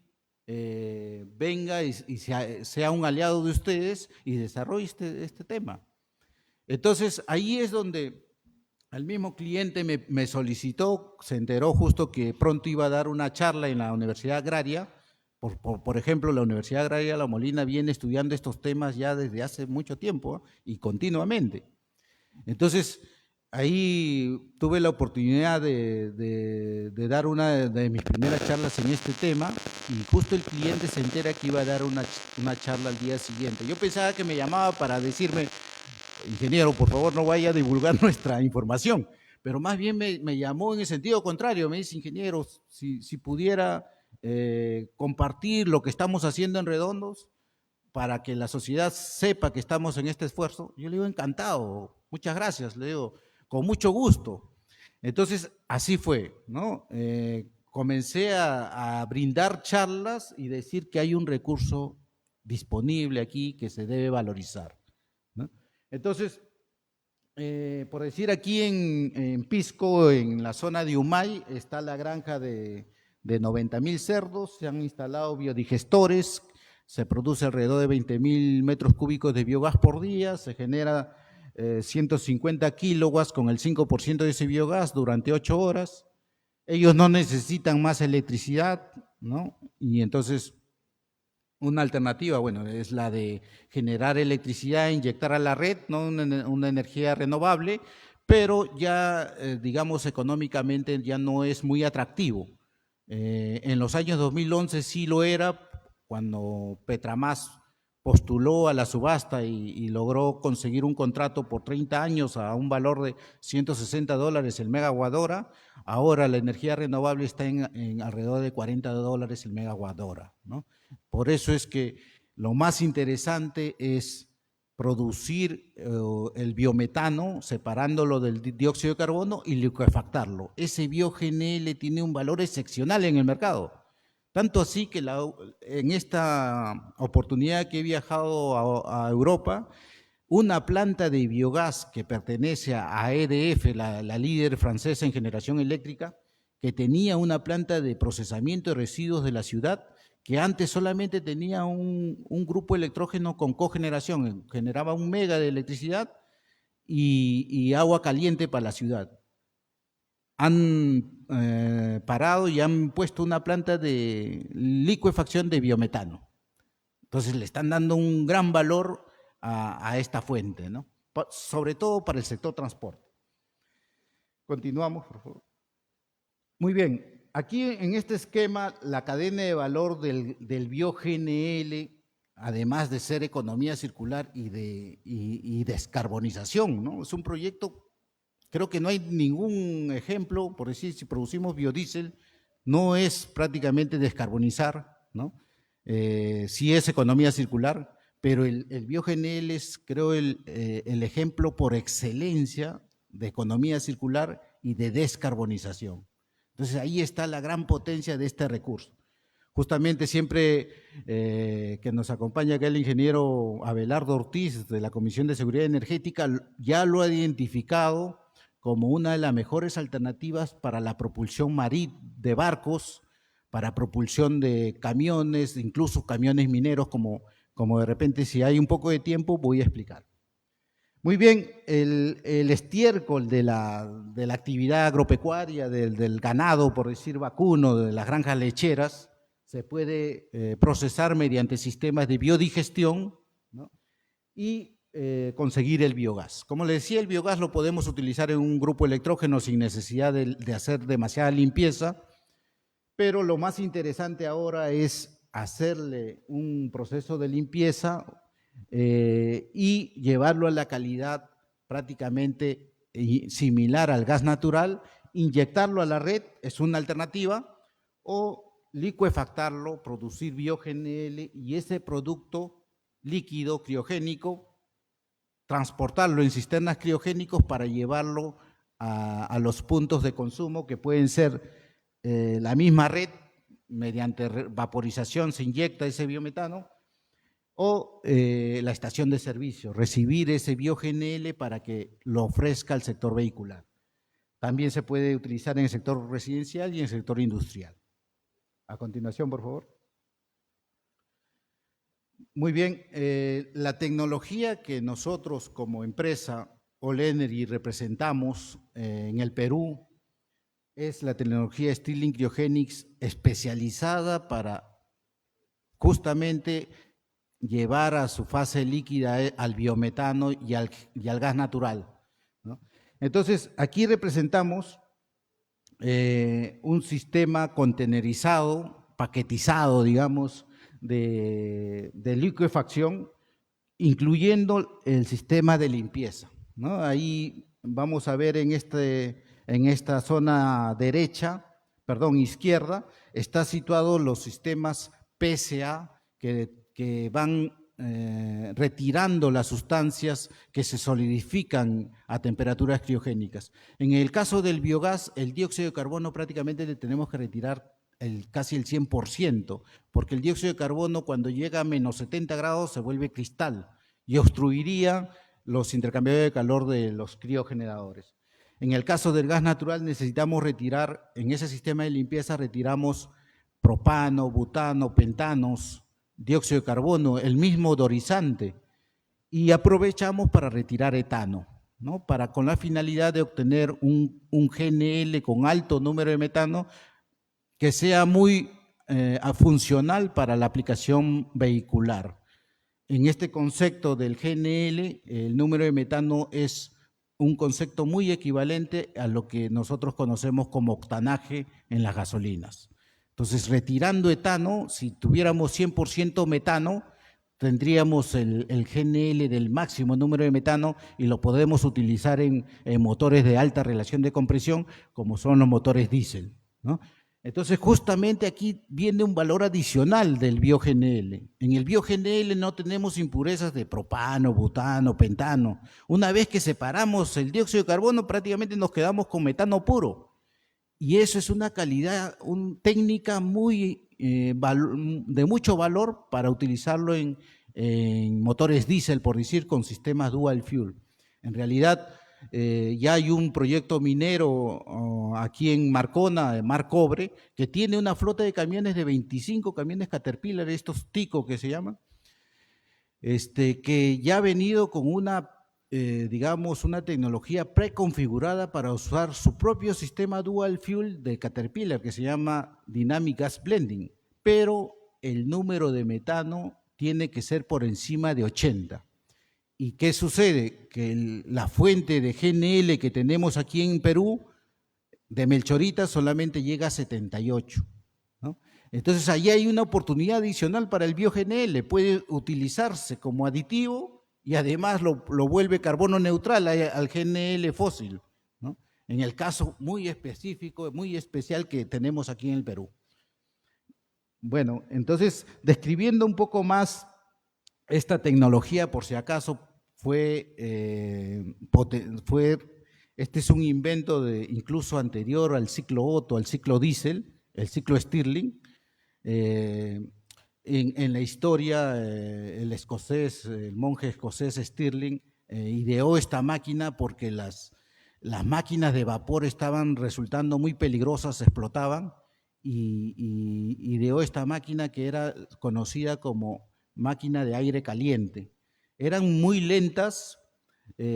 venga y sea un aliado de ustedes y desarrolle este tema. Entonces, ahí es donde el mismo cliente me solicitó, se enteró justo que pronto iba a dar una charla en la Universidad Agraria. Por ejemplo, la Universidad Agraria La Molina viene estudiando estos temas ya desde hace mucho tiempo y continuamente. Entonces, ahí tuve la oportunidad de dar una de mis primeras charlas en este tema y justo el cliente se entera que iba a dar una charla al día siguiente. Yo pensaba que me llamaba para decirme, ingeniero, por favor no vaya a divulgar nuestra información, pero más bien me llamó en el sentido contrario, me dice, ingeniero, si pudiera compartir lo que estamos haciendo en Redondos para que la sociedad sepa que estamos en este esfuerzo, yo le digo, encantado, muchas gracias, le digo, con mucho gusto. Entonces, así fue, ¿no? Comencé a brindar charlas y decir que hay un recurso disponible aquí que se debe valorizar, ¿no? Entonces, por decir, aquí en Pisco, en la zona de Humay, está la granja de 90.000 cerdos, se han instalado biodigestores, se produce alrededor de 20.000 metros cúbicos de biogás por día, se genera 150 kilowatts con el 5% de ese biogás durante 8 horas. Ellos no necesitan más electricidad, ¿no? Y entonces una alternativa, bueno, es la de generar electricidad e inyectar a la red, ¿no? Una energía renovable, pero ya, digamos, económicamente ya no es muy atractivo. En los años 2011 sí lo era, cuando Petromás postuló a la subasta y logró conseguir un contrato por 30 años a un valor de $160 el megawatt hora. Ahora la energía renovable está en alrededor de $40 el megawatt hora, ¿no? Por eso es que lo más interesante es producir el biometano, separándolo del dióxido de carbono y liquefactarlo. Ese bio-GNL tiene un valor excepcional en el mercado. Tanto así que en esta oportunidad que he viajado a Europa, una planta de biogás que pertenece a EDF, la líder francesa en generación eléctrica, que tenía una planta de procesamiento de residuos de la ciudad, que antes solamente tenía un grupo electrógeno con cogeneración, generaba 1 mega de electricidad y agua caliente para la ciudad. Han parado y han puesto una planta de liquefacción de biometano. Entonces le están dando un gran valor a esta fuente, ¿no? Sobre todo para el sector transporte. Continuamos, por favor. Muy bien. Aquí en este esquema, la cadena de valor del bio-GNL, además de ser economía circular y descarbonización, ¿no? Es un proyecto, creo que no hay ningún ejemplo, por decir, si producimos biodiesel, no es prácticamente descarbonizar, ¿no? Sí es economía circular, pero el bio-GNL es, creo, el ejemplo por excelencia de economía circular y de descarbonización. Entonces ahí está la gran potencia de este recurso. Justamente siempre que nos acompaña acá el ingeniero Abelardo Ortiz de la Comisión de Seguridad Energética ya lo ha identificado como una de las mejores alternativas para la propulsión marítima de barcos, para propulsión de camiones, incluso camiones mineros, como de repente, si hay un poco de tiempo, voy a explicar. Muy bien, el estiércol de la actividad agropecuaria, del ganado, por decir vacuno, de las granjas lecheras, se puede procesar mediante sistemas de biodigestión, ¿no? Y conseguir el biogás. Como les decía, el biogás lo podemos utilizar en un grupo electrógeno sin necesidad de hacer demasiada limpieza, pero lo más interesante ahora es hacerle un proceso de limpieza y llevarlo a la calidad prácticamente similar al gas natural, inyectarlo a la red es una alternativa, o liquefactarlo, producir bio-GNL y ese producto líquido criogénico, transportarlo en cisternas criogénicos para llevarlo a los puntos de consumo que pueden ser la misma red, mediante vaporización se inyecta ese biometano, o la estación de servicio, recibir ese bio-GNL para que lo ofrezca al sector vehicular. También se puede utilizar en el sector residencial y en el sector industrial. A continuación, por favor. Muy bien, la tecnología que nosotros como empresa All Energy representamos en el Perú es la tecnología Stirling Cryogenics, especializada para justamente llevar a su fase líquida al biometano y al gas natural, ¿no? Entonces, aquí representamos un sistema contenerizado, paquetizado, digamos, de liquefacción, incluyendo el sistema de limpieza, ¿no? Ahí vamos a ver en esta zona izquierda, está situado los sistemas PSA que van retirando las sustancias que se solidifican a temperaturas criogénicas. En el caso del biogás, el dióxido de carbono prácticamente le tenemos que retirar casi el 100%, porque el dióxido de carbono cuando llega a -70 grados se vuelve cristal y obstruiría los intercambiadores de calor de los criogeneradores. En el caso del gas natural necesitamos retirar, en ese sistema de limpieza retiramos propano, butano, pentanos, dióxido de carbono, el mismo odorizante, y aprovechamos para retirar etano, ¿no? Con la finalidad de obtener un GNL con alto número de metano que sea muy funcional para la aplicación vehicular. En este concepto del GNL, el número de metano es un concepto muy equivalente a lo que nosotros conocemos como octanaje en las gasolinas. Entonces, retirando etano, si tuviéramos 100% metano, tendríamos el GNL del máximo número de metano y lo podemos utilizar en motores de alta relación de compresión, como son los motores diésel, ¿no? Entonces, justamente aquí viene un valor adicional del bio-GNL. En el bio-GNL no tenemos impurezas de propano, butano, pentano. Una vez que separamos el dióxido de carbono, prácticamente nos quedamos con metano puro. Y eso es una calidad, una técnica de mucho valor para utilizarlo en motores diésel, por decir, con sistemas dual fuel. En realidad, ya hay un proyecto minero aquí en Marcona, Mar Cobre, que tiene una flota de camiones de 25 camiones Caterpillar, estos TICO que se llaman, que ya ha venido con una, digamos, una tecnología preconfigurada para usar su propio sistema dual fuel de Caterpillar, que se llama Dynamic Gas Blending, pero el número de metano tiene que ser por encima de 80. ¿Y qué sucede? Que la fuente de GNL que tenemos aquí en Perú, de Melchorita, solamente llega a 78, ¿no? Entonces, ahí hay una oportunidad adicional para el bio-GNL. Puede utilizarse como aditivo y además lo vuelve carbono neutral al GNL fósil, ¿no? En el caso muy específico, muy especial que tenemos aquí en el Perú. Bueno, entonces, describiendo un poco más esta tecnología, por si acaso, este es un invento incluso anterior al ciclo Otto, al ciclo diésel, el ciclo Stirling. En la historia, el monje escocés Stirling ideó esta máquina porque las máquinas de vapor estaban resultando muy peligrosas, explotaban, y ideó esta máquina que era conocida como máquina de aire caliente. Eran muy lentas,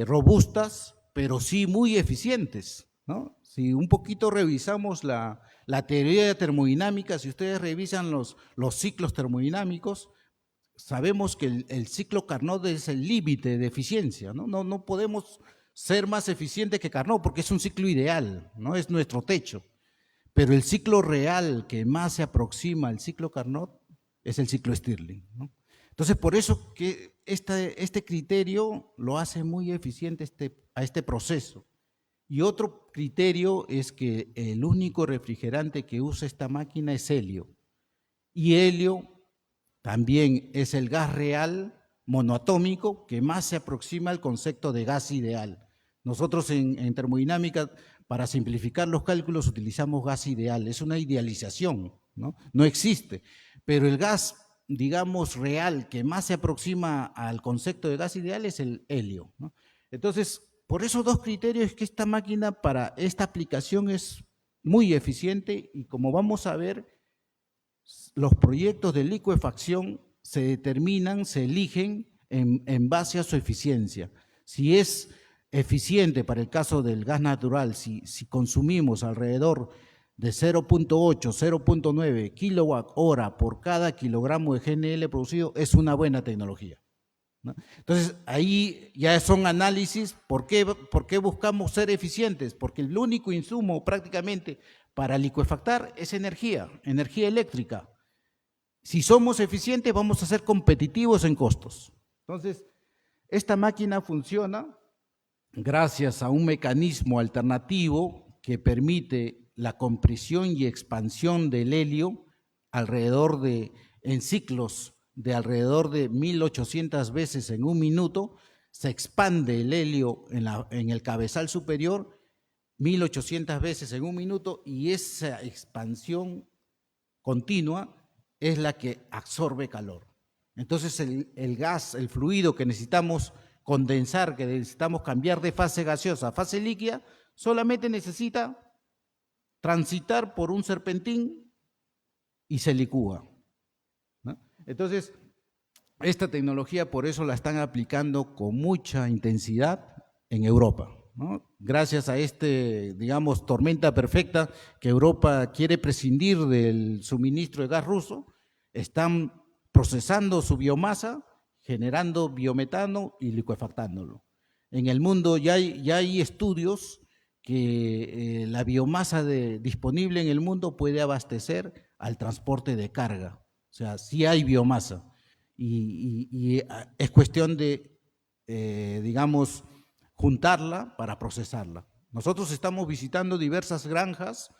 robustas, pero sí muy eficientes, ¿no? Si un poquito revisamos la teoría de termodinámica, si ustedes revisan los ciclos termodinámicos, sabemos que el ciclo Carnot es el límite de eficiencia, ¿no? No podemos ser más eficientes que Carnot porque es un ciclo ideal, ¿no? Es nuestro techo. Pero el ciclo real que más se aproxima al ciclo Carnot es el ciclo Stirling, ¿no? Entonces, por eso que este criterio lo hace muy eficiente a este proceso. Y otro criterio es que el único refrigerante que usa esta máquina es helio. Y helio también es el gas real monoatómico que más se aproxima al concepto de gas ideal. Nosotros en termodinámica, para simplificar los cálculos, utilizamos gas ideal. Es una idealización, ¿no? No existe. Pero el gas, digamos, real, que más se aproxima al concepto de gas ideal es el helio, ¿no? Entonces, por esos dos criterios es que esta máquina para esta aplicación es muy eficiente y como vamos a ver, los proyectos de licuefacción se determinan, se eligen en base a su eficiencia. Si es eficiente para el caso del gas natural, si consumimos alrededor de 0.8, 0.9 kilowatt hora por cada kilogramo de GNL producido, es una buena tecnología, ¿no? Entonces, ahí ya son análisis. ¿Por qué buscamos ser eficientes? Porque el único insumo prácticamente para licuefactar es energía eléctrica. Si somos eficientes, vamos a ser competitivos en costos. Entonces, esta máquina funciona gracias a un mecanismo alternativo que permite la compresión y expansión del helio en ciclos de alrededor de 1800 veces en un minuto. Se expande el helio en el cabezal superior 1800 veces en un minuto y esa expansión continua es la que absorbe calor. Entonces el gas, el fluido que necesitamos condensar, que necesitamos cambiar de fase gaseosa a fase líquida, solamente necesita transitar por un serpentín y se licúa, ¿no? Entonces, esta tecnología por eso la están aplicando con mucha intensidad en Europa, ¿no? Gracias a digamos, tormenta perfecta que Europa quiere prescindir del suministro de gas ruso, están procesando su biomasa, generando biometano y licuefactándolo. En el mundo ya hay estudios que la biomasa disponible en el mundo puede abastecer al transporte de carga. O sea, sí hay biomasa y es cuestión de, digamos, juntarla para procesarla. Nosotros estamos visitando diversas granjas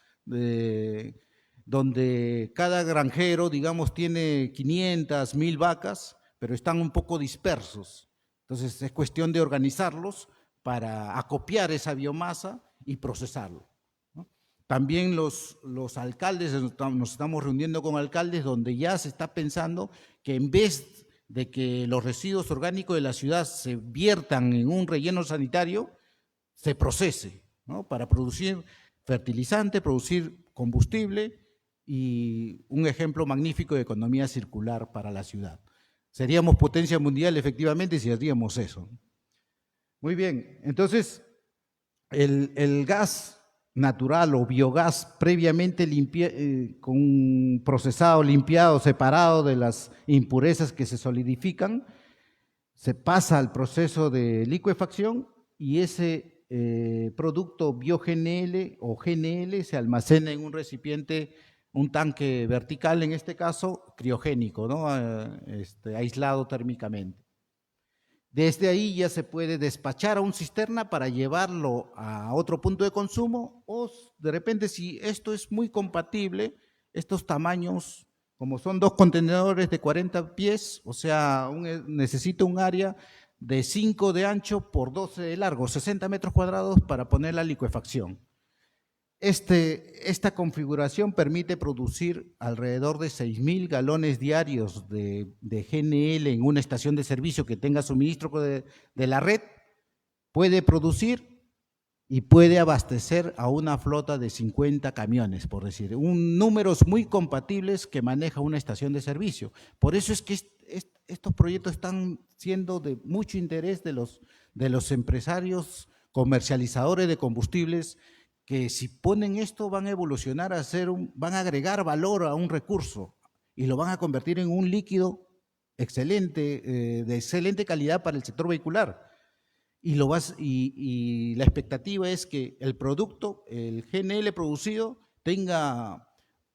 donde cada granjero, digamos, tiene 500, 1000 vacas, pero están un poco dispersos. Entonces es cuestión de organizarlos para acopiar esa biomasa y procesarlo, ¿no? También los alcaldes, nos estamos reuniendo con alcaldes donde ya se está pensando que en vez de que los residuos orgánicos de la ciudad se viertan en un relleno sanitario, se procese, ¿no? Para producir fertilizante, producir combustible y un ejemplo magnífico de economía circular para la ciudad. Seríamos potencia mundial efectivamente si haríamos eso. Muy bien, entonces el gas natural o biogás previamente procesado, limpiado, separado de las impurezas que se solidifican, se pasa al proceso de licuefacción y ese producto bio-GNL o GNL se almacena en un recipiente, un tanque vertical en este caso, criogénico, ¿no? Aislado térmicamente. Desde ahí ya se puede despachar a un cisterna para llevarlo a otro punto de consumo o de repente si esto es muy compatible, estos tamaños, como son 2 contenedores de 40 pies, o sea, necesito un área de 5 de ancho por 12 de largo, 60 metros cuadrados para poner la licuefacción. Esta configuración permite producir alrededor de 6.000 galones diarios de GNL en una estación de servicio que tenga suministro de la red, puede producir y puede abastecer a una flota de 50 camiones, por decir, números muy compatibles que maneja una estación de servicio. Por eso es que estos proyectos están siendo de mucho interés de los empresarios comercializadores de combustibles, que si ponen esto van a evolucionar van a agregar valor a un recurso y lo van a convertir en un líquido excelente, de excelente calidad para el sector vehicular. Y la expectativa es que el producto, el GNL producido,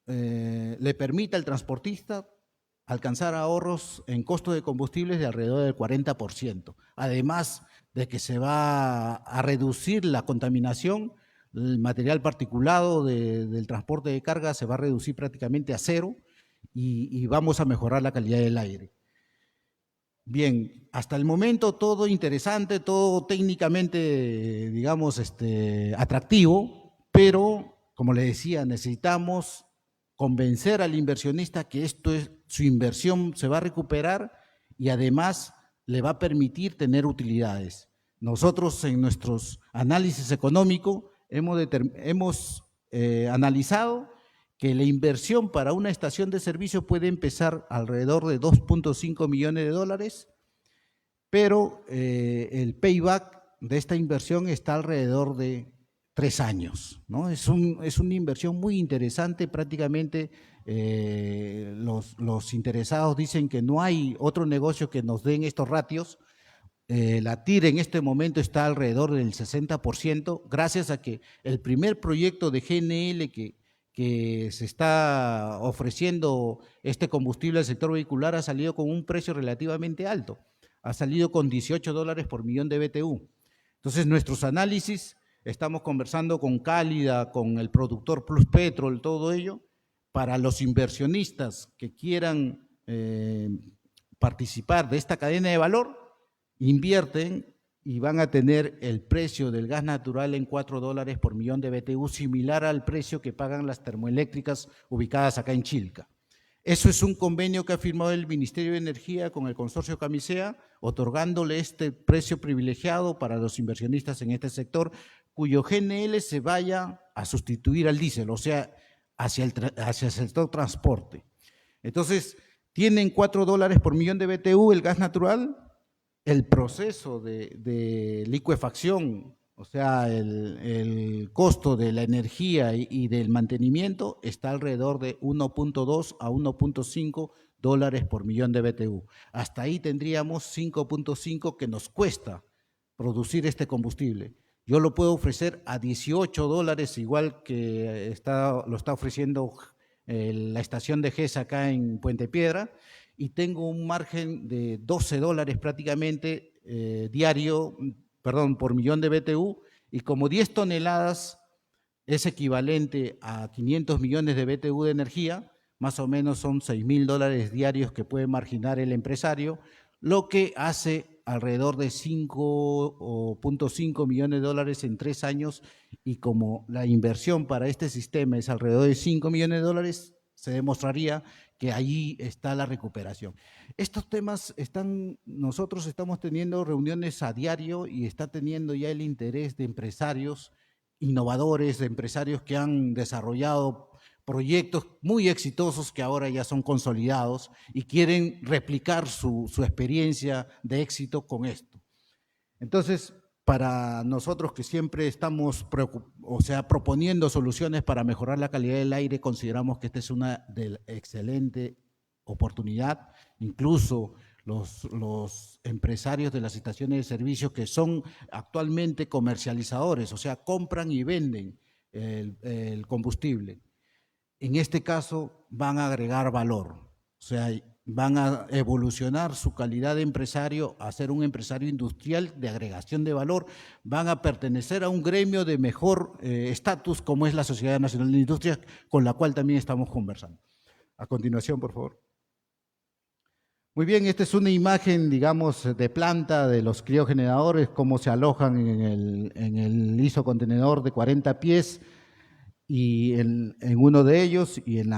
le permita al transportista alcanzar ahorros en costo de combustibles de alrededor del 40%. Además de que se va a reducir la contaminación, el material particulado del transporte de carga se va a reducir prácticamente a cero y vamos a mejorar la calidad del aire. Bien, hasta el momento todo interesante, todo técnicamente, digamos, atractivo, pero, como le decía, necesitamos convencer al inversionista que su inversión se va a recuperar y además le va a permitir tener utilidades. Nosotros en nuestros análisis económicos hemos analizado que la inversión para una estación de servicio puede empezar alrededor de 2.5 millones de dólares, pero el payback de esta inversión está alrededor de 3 años, ¿no? Es una inversión muy interesante, prácticamente los interesados dicen que no hay otro negocio que nos den estos ratios. La TIR en este momento está alrededor del 60%, gracias a que el primer proyecto de GNL que se está ofreciendo este combustible al sector vehicular ha salido con un precio relativamente alto, ha salido con $18 por millón de BTU. Entonces nuestros análisis, estamos conversando con Cálida, con el productor Plus Petrol, todo ello, para los inversionistas que quieran participar de esta cadena de valor, invierten y van a tener el precio del gas natural en $4 por millón de BTU, similar al precio que pagan las termoeléctricas ubicadas acá en Chilca. Eso es un convenio que ha firmado el Ministerio de Energía con el consorcio Camisea, otorgándole este precio privilegiado para los inversionistas en este sector, cuyo GNL se vaya a sustituir al diésel, o sea, hacia el sector transporte. Entonces, tienen $4 por millón de BTU el gas natural, el proceso de licuefacción, o sea, el costo de la energía y del mantenimiento está alrededor de 1.2 a 1.5 dólares por millón de BTU. Hasta ahí tendríamos 5.5 que nos cuesta producir este combustible. Yo lo puedo ofrecer a $18, igual que lo está ofreciendo la estación de GES acá en Puente Piedra, y tengo un margen de $12 prácticamente por millón de BTU, y como 10 toneladas es equivalente a 500 millones de BTU de energía, más o menos son $6.000 diarios que puede marginar el empresario, lo que hace alrededor de 5.5 millones de dólares en 3 años, y como la inversión para este sistema es alrededor de 5 millones de dólares, se demostraría que allí está la recuperación. Estos temas nosotros estamos teniendo reuniones a diario y está teniendo ya el interés de empresarios innovadores, de empresarios que han desarrollado proyectos muy exitosos que ahora ya son consolidados y quieren replicar su experiencia de éxito con esto. Entonces, para nosotros que siempre estamos proponiendo soluciones para mejorar la calidad del aire, consideramos que esta es una excelente oportunidad. Incluso los empresarios de las estaciones de servicio que son actualmente comercializadores, o sea, compran y venden el combustible, en este caso van a agregar valor, o sea, van a evolucionar su calidad de empresario a ser un empresario industrial de agregación de valor, van a pertenecer a un gremio de mejor estatus como es la Sociedad Nacional de Industrias, con la cual también estamos conversando. A continuación, por favor. Muy bien, esta es una imagen, digamos, de planta de los criogeneradores, cómo se alojan en el isocontenedor de 40 pies, y en uno de ellos, y en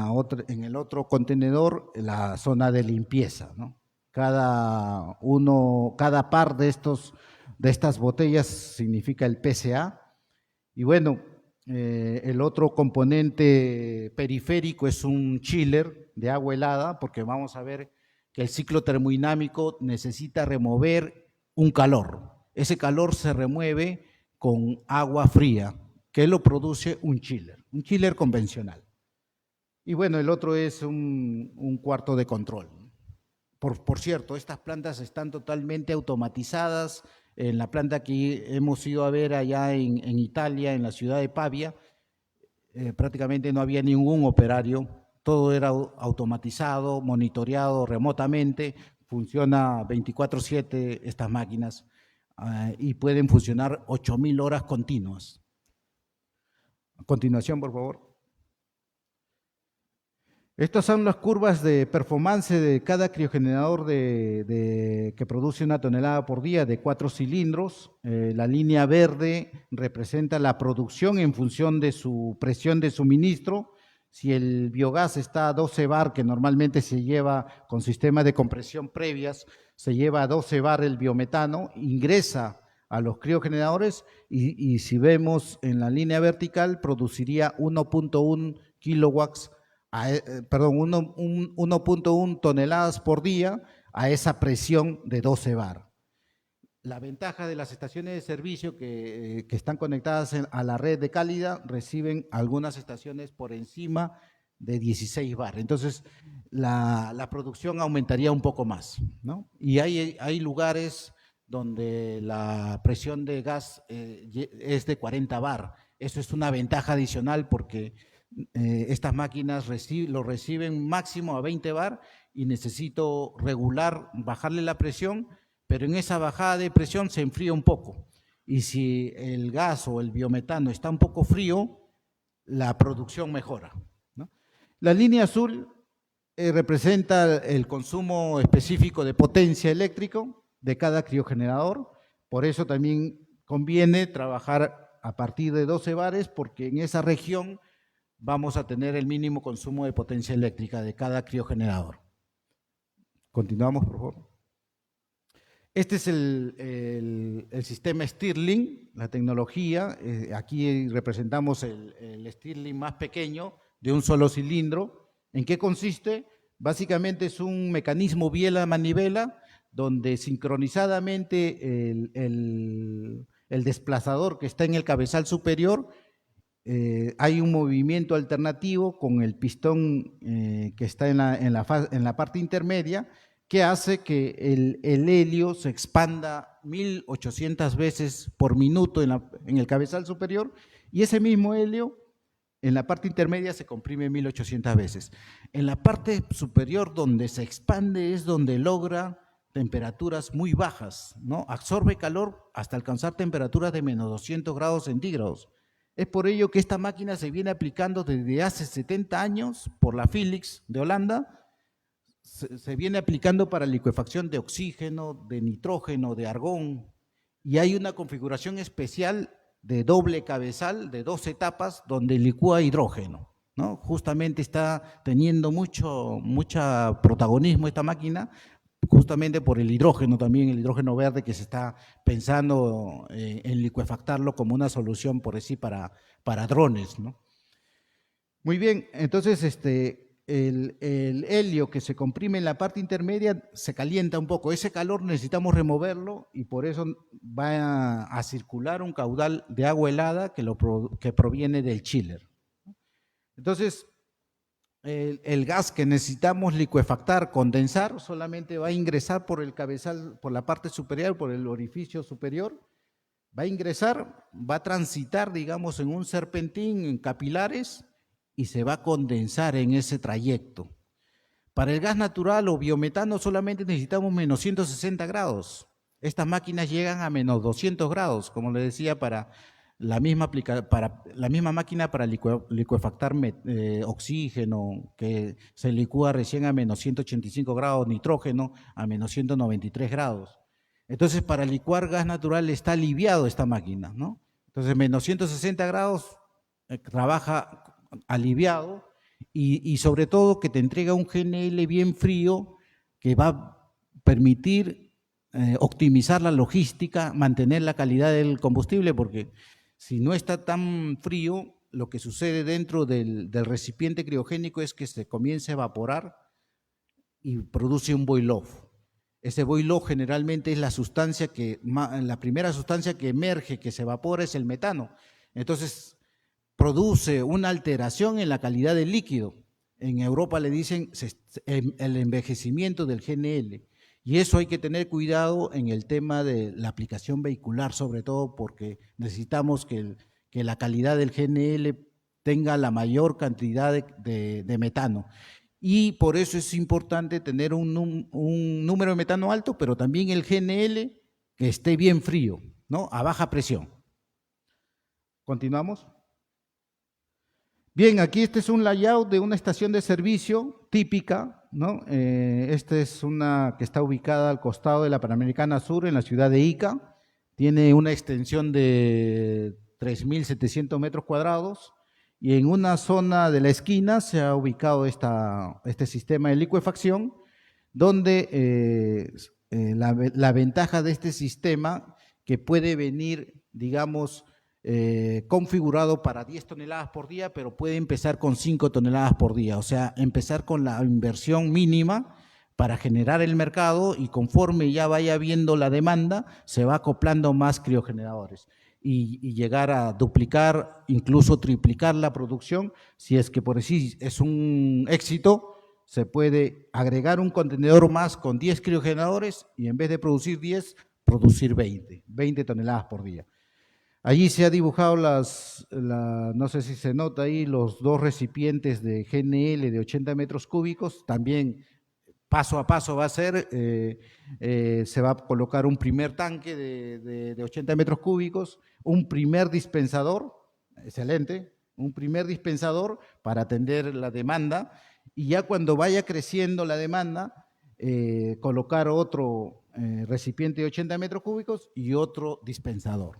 el otro contenedor, la zona de limpieza, ¿no? Cada par de estas botellas significa el PCA. Y bueno, el otro componente periférico es un chiller de agua helada, porque vamos a ver que el ciclo termodinámico necesita remover un calor. Ese calor se remueve con agua fría, que lo produce un chiller convencional. Y bueno, el otro es un cuarto de control. Por cierto, estas plantas están totalmente automatizadas. En la planta que hemos ido a ver allá en Italia, en la ciudad de Pavia, prácticamente no había ningún operario, todo era automatizado, monitoreado remotamente, funciona 24/7 estas máquinas y pueden funcionar 8.000 horas continuas. A continuación, por favor. Estas son las curvas de performance de cada criogenerador que produce 1 tonelada por día de 4 cilindros. La línea verde representa la producción en función de su presión de suministro. Si el biogás está a 12 bar, que normalmente se lleva con sistemas de compresión previas, se lleva a 12 bar el biometano, ingresa a los criogeneradores y si vemos en la línea vertical produciría 1.1 kilowatts, 1.1 toneladas por día a esa presión de 12 bar. La ventaja de las estaciones de servicio que están conectadas a la red de Cálida, reciben algunas estaciones por encima de 16 bar. Entonces, la producción aumentaría un poco más, ¿no? Y hay lugares donde la presión de gas es de 40 bar. Eso es una ventaja adicional porque estas máquinas lo reciben máximo a 20 bar y necesito bajarle la presión, pero en esa bajada de presión se enfría un poco. Y si el gas o el biometano está un poco frío, la producción mejora, ¿no? La línea azul representa el consumo específico de potencia eléctrico de cada criogenerador. Por eso también conviene trabajar a partir de 12 bares, porque en esa región vamos a tener el mínimo consumo de potencia eléctrica de cada criogenerador. Continuamos, por favor. Este es el sistema Stirling, la tecnología. Aquí representamos el Stirling más pequeño, de un solo cilindro. ¿En qué consiste? Básicamente es un mecanismo biela-manivela, donde sincronizadamente el desplazador que está en el cabezal superior, hay un movimiento alternativo con el pistón que está en la parte intermedia, que hace que el helio se expanda 1800 veces por minuto en el cabezal superior, y ese mismo helio en la parte intermedia se comprime 1800 veces. En la parte superior, donde se expande, es donde logra temperaturas muy bajas, ¿no? Absorbe calor hasta alcanzar temperaturas de menos 200 grados centígrados. Es por ello que esta máquina se viene aplicando desde hace 70 años por la Philips de Holanda. Se viene aplicando para licuefacción de oxígeno, de nitrógeno, de argón, y hay una configuración especial de doble cabezal de 2 etapas donde licúa hidrógeno, ¿no? Justamente está teniendo mucho protagonismo esta máquina, justamente por el hidrógeno también, el hidrógeno verde, que se está pensando en licuefactarlo como una solución, por decir, para drones, ¿no? Muy bien, entonces el helio que se comprime en la parte intermedia se calienta un poco. Ese calor necesitamos removerlo, y por eso va a circular un caudal de agua helada que proviene del chiller. Entonces, el gas que necesitamos licuefactar, condensar, solamente va a ingresar por el cabezal, por la parte superior, por el orificio superior. Va a ingresar, va a transitar, digamos, en un serpentín, en capilares, y se va a condensar en ese trayecto. Para el gas natural o biometano solamente necesitamos menos 160 grados. Estas máquinas llegan a menos 200 grados, como les decía, para la misma máquina para licuefactar oxígeno, que se licúa recién a menos 185 grados, nitrógeno a menos 193 grados. Entonces, para licuar gas natural está aliviado esta máquina, ¿no? Entonces, menos 160 grados trabaja aliviado, y sobre todo que te entrega un GNL bien frío que va a permitir optimizar la logística, mantener la calidad del combustible, porque si no está tan frío, lo que sucede dentro del recipiente criogénico es que se comienza a evaporar y produce un boil-off. Ese boil-off generalmente es la primera sustancia que emerge, que se evapora, es el metano. Entonces, produce una alteración en la calidad del líquido. En Europa le dicen el envejecimiento del GNL, y eso hay que tener cuidado en el tema de la aplicación vehicular, sobre todo porque necesitamos que la calidad del GNL tenga la mayor cantidad de metano, y por eso es importante tener un número de metano alto, pero también el GNL que esté bien frío, ¿no? A baja presión. ¿Continuamos? Bien, aquí este es un layout de una estación de servicio típica, ¿no? Esta es una que está ubicada al costado de la Panamericana Sur, en la ciudad de Ica. Tiene una extensión de 3.700 metros cuadrados, y en una zona de la esquina se ha ubicado este sistema de licuefacción, donde la ventaja de este sistema, que puede venir, digamos, configurado para 10 toneladas por día, pero puede empezar con 5 toneladas por día, o sea, empezar con la inversión mínima para generar el mercado, y conforme ya vaya viendo la demanda, se va acoplando más criogeneradores y llegar a duplicar, incluso triplicar la producción. Si es que por sí es un éxito, se puede agregar un contenedor más con 10 criogeneradores, y en vez de producir 10, producir 20 toneladas por día. Allí se ha dibujado no sé si se nota ahí, los 2 recipientes de GNL de 80 metros cúbicos. También paso a paso va a ser, se va a colocar un primer tanque de 80 metros cúbicos, un primer dispensador, excelente, un primer dispensador para atender la demanda, y ya cuando vaya creciendo la demanda, colocar otro recipiente de 80 metros cúbicos y otro dispensador.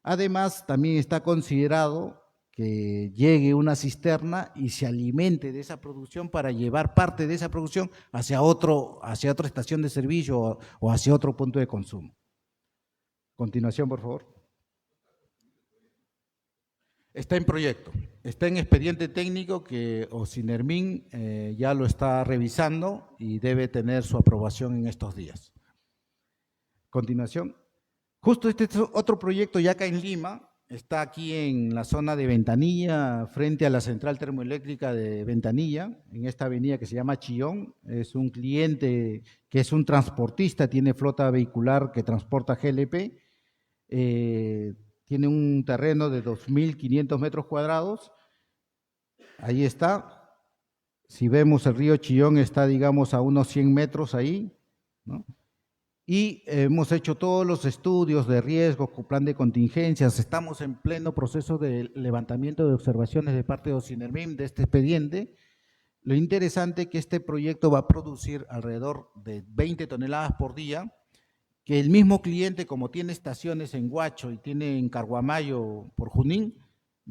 Además, también está considerado que llegue una cisterna y se alimente de esa producción para llevar parte de esa producción hacia otra estación de servicio o hacia otro punto de consumo. Continuación, por favor. Está en proyecto, está en expediente técnico que Ocinermin ya lo está revisando y debe tener su aprobación en estos días. Continuación. Justo este es otro proyecto ya acá en Lima, está aquí en la zona de Ventanilla, frente a la central termoeléctrica de Ventanilla, en esta avenida que se llama Chillón. Es un cliente que es un transportista, tiene flota vehicular que transporta GLP, tiene un terreno de 2.500 metros cuadrados. Ahí está. Si vemos el río Chillón está, digamos, a unos 100 metros ahí, ¿no? Y hemos hecho todos los estudios de riesgos, plan de contingencias. Estamos en pleno proceso de levantamiento de observaciones de parte de Ocinermin de este expediente. Lo interesante es que este proyecto va a producir alrededor de 20 toneladas por día, que el mismo cliente, como tiene estaciones en Huacho y tiene en Carguamayo por Junín,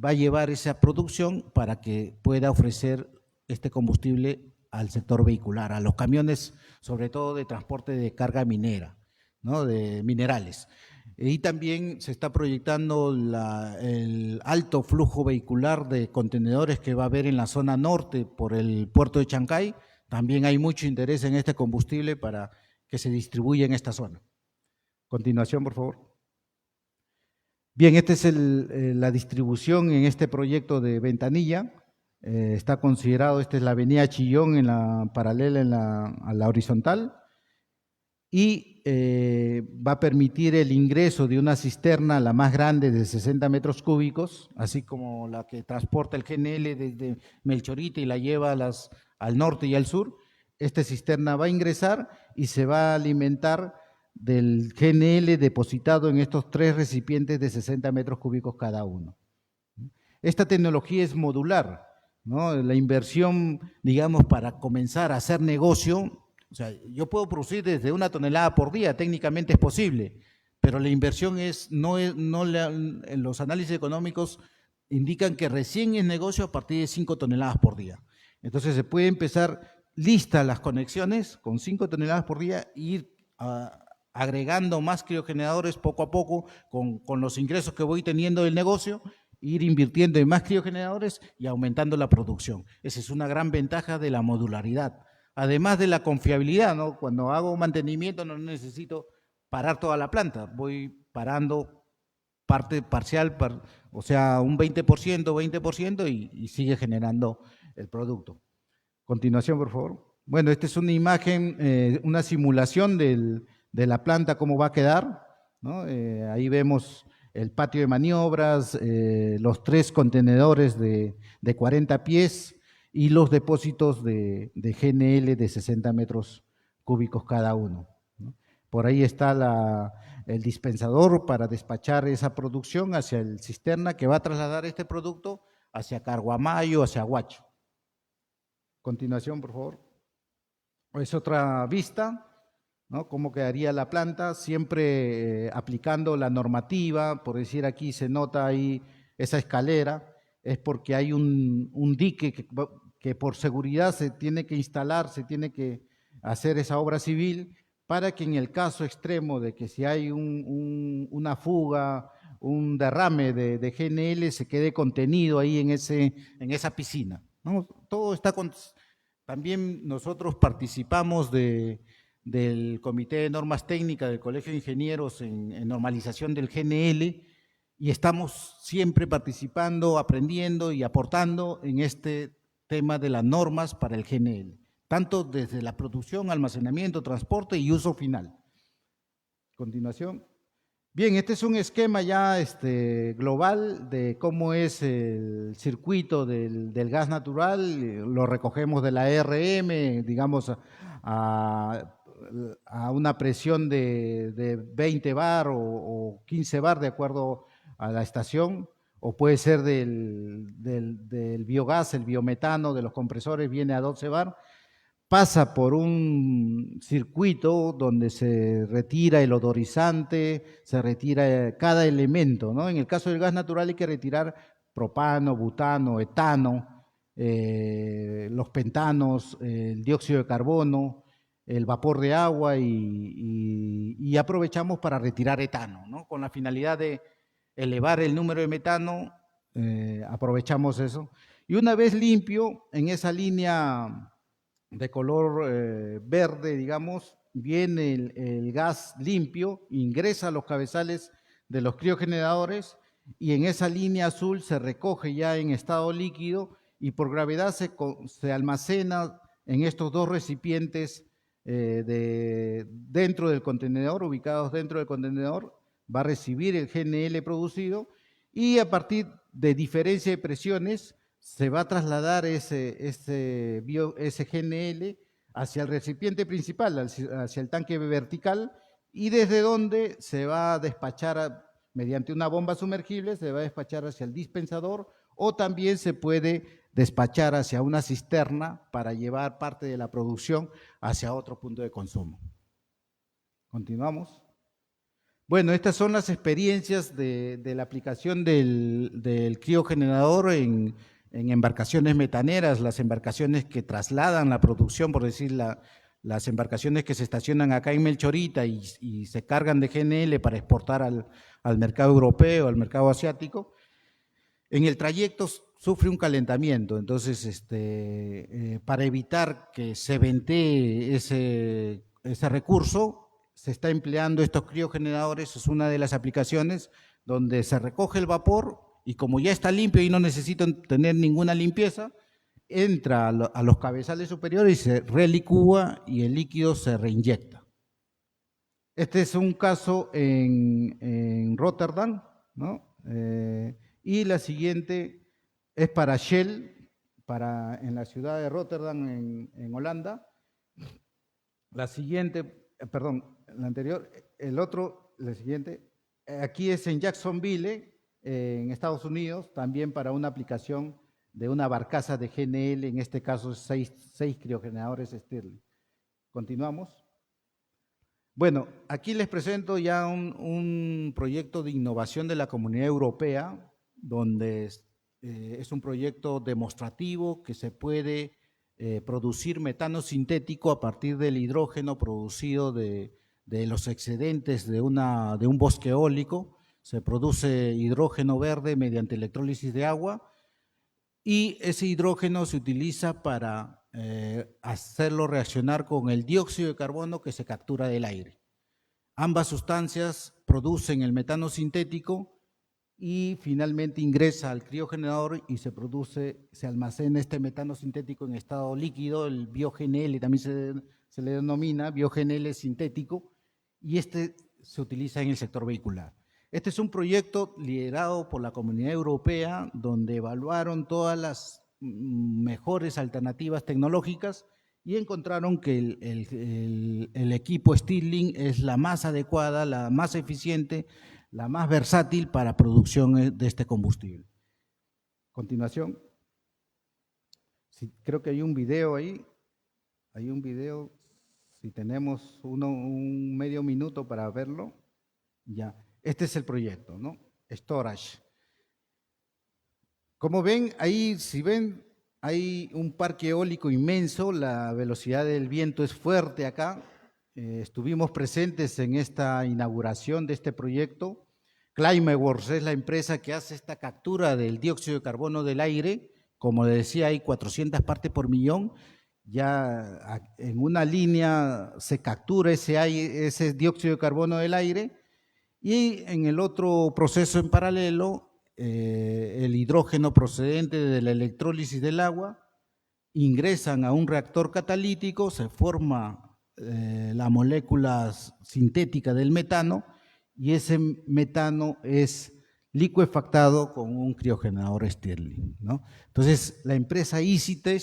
va a llevar esa producción para que pueda ofrecer este combustible al sector vehicular, a los camiones, sobre todo de transporte de carga minera, ¿no? De minerales. Y también se está proyectando el alto flujo vehicular de contenedores que va a haber en la zona norte por el puerto de Chancay. También hay mucho interés en este combustible para que se distribuya en esta zona. Continuación, por favor. Bien, esta es la distribución en este proyecto de Ventanilla. Está considerado, esta es la avenida Chillón en la paralela a la horizontal y va a permitir el ingreso de una cisterna, la más grande, de 60 metros cúbicos, así como la que transporta el GNL desde Melchorita y la lleva al norte y al sur. Esta cisterna va a ingresar y se va a alimentar del GNL depositado en estos 3 recipientes de 60 metros cúbicos cada uno. Esta tecnología es modular, ¿no? La inversión, digamos, para comenzar a hacer negocio, o sea, yo puedo producir desde 1 tonelada por día, técnicamente es posible, pero la inversión los análisis económicos indican que recién es negocio a partir de 5 toneladas por día. Entonces se puede empezar listas las conexiones con 5 toneladas por día e ir agregando más criogeneradores poco a poco con los ingresos que voy teniendo del negocio, ir invirtiendo en más criogeneradores y aumentando la producción. Esa es una gran ventaja de la modularidad. Además de la confiabilidad, ¿no? Cuando hago mantenimiento no necesito parar toda la planta, voy parando parte parcial, o sea, un 20% y sigue generando el producto. Continuación, por favor. Bueno, esta es una imagen, una simulación de la planta, cómo va a quedar, ¿no? Ahí vemos el patio de maniobras, los 3 contenedores de 40 pies y los depósitos de GNL de 60 metros cúbicos cada uno, ¿no? Por ahí está el dispensador para despachar esa producción hacia el cisterna que va a trasladar este producto hacia Carguamayo, hacia Huacho. Continuación, por favor. Es otra vista, ¿no? Cómo quedaría la planta, siempre aplicando la normativa. Por decir, aquí se nota ahí esa escalera, es porque hay un dique que por seguridad se tiene que instalar, se tiene que hacer esa obra civil para que en el caso extremo de que si hay una fuga, un derrame de GNL, se quede contenido ahí en esa piscina, ¿no? Todo está también nosotros participamos del Comité de Normas Técnicas del Colegio de Ingenieros en normalización del GNL y estamos siempre participando, aprendiendo y aportando en este tema de las normas para el GNL, tanto desde la producción, almacenamiento, transporte y uso final. Continuación. Bien, este es un esquema ya global de cómo es el circuito del gas natural. Lo recogemos de la ARM, digamos, a una presión de 20 bar o 15 bar de acuerdo a la estación, o puede ser del biogás, el biometano de los compresores viene a 12 bar, pasa por un circuito donde se retira el odorizante, se retira cada elemento, ¿no? En el caso del gas natural hay que retirar propano, butano, etano, los pentanos, el dióxido de carbono, el vapor de agua y aprovechamos para retirar etano, ¿no? Con la finalidad de elevar el número de metano, aprovechamos eso. Y una vez limpio, en esa línea de color verde, digamos, viene el gas limpio, ingresa a los cabezales de los criogeneradores y en esa línea azul se recoge ya en estado líquido y por gravedad se almacena en estos dos recipientes dentro del contenedor, ubicados dentro del contenedor, va a recibir el GNL producido y a partir de diferencia de presiones se va a trasladar ese GNL hacia el recipiente principal, hacia el tanque vertical, y desde donde se va a despachar mediante una bomba sumergible, se va a despachar hacia el dispensador, o también se puede despachar hacia una cisterna para llevar parte de la producción hacia otro punto de consumo. Continuamos. Bueno, estas son las experiencias de la aplicación del criogenerador en embarcaciones metaneras, las embarcaciones que trasladan la producción, por decir, las embarcaciones que se estacionan acá en Melchorita y se cargan de GNL para exportar al mercado europeo, al mercado asiático. En el trayecto sufre un calentamiento, entonces para evitar que se ventee ese recurso, se está empleando estos criogeneradores, es una de las aplicaciones donde se recoge el vapor y como ya está limpio y no necesitan tener ninguna limpieza, entra a los cabezales superiores y se relicúa y el líquido se reinyecta. Este es un caso en Rotterdam, ¿no? Y la siguiente es para Shell, en la ciudad de Rotterdam, en Holanda. La siguiente, perdón, la anterior, la siguiente, aquí es en Jacksonville, en Estados Unidos, también para una aplicación de una barcaza de GNL, en este caso 6 criogeneradores Stirling. Continuamos. Bueno, aquí les presento ya un proyecto de innovación de la Comunidad Europea, donde es un proyecto demostrativo que se puede producir metano sintético a partir del hidrógeno producido de los excedentes de un bosque eólico. Se produce hidrógeno verde mediante electrólisis de agua y ese hidrógeno se utiliza para hacerlo reaccionar con el dióxido de carbono que se captura del aire. Ambas sustancias producen el metano sintético y finalmente ingresa al criogenerador y se almacena este metano sintético en estado líquido, el bio-GNL también se le denomina bio-GNL sintético, y se utiliza en el sector vehicular. Este es un proyecto liderado por la Comunidad Europea donde evaluaron todas las mejores alternativas tecnológicas y encontraron que el equipo Stirling es la más adecuada, la más eficiente, la más versátil para producción de este combustible. Continuación. Sí, creo que hay un video ahí. Hay un video, si tenemos un medio minuto para verlo. Ya. Este es el proyecto, ¿no? Storage. Como ven, ahí, si ven, hay un parque eólico inmenso, la velocidad del viento es fuerte acá. Estuvimos presentes en esta inauguración de este proyecto. Climeworks es la empresa que hace esta captura del dióxido de carbono del aire. Como les decía, hay 400 partes por millón. Ya en una línea se captura ese dióxido de carbono del aire. Y en el otro proceso en paralelo, el hidrógeno procedente de la electrólisis del agua ingresan a un reactor catalítico, se forma la molécula sintética del metano y ese metano es licuefactado con un criogenerador Stirling, ¿no? Entonces, la empresa EasyTech,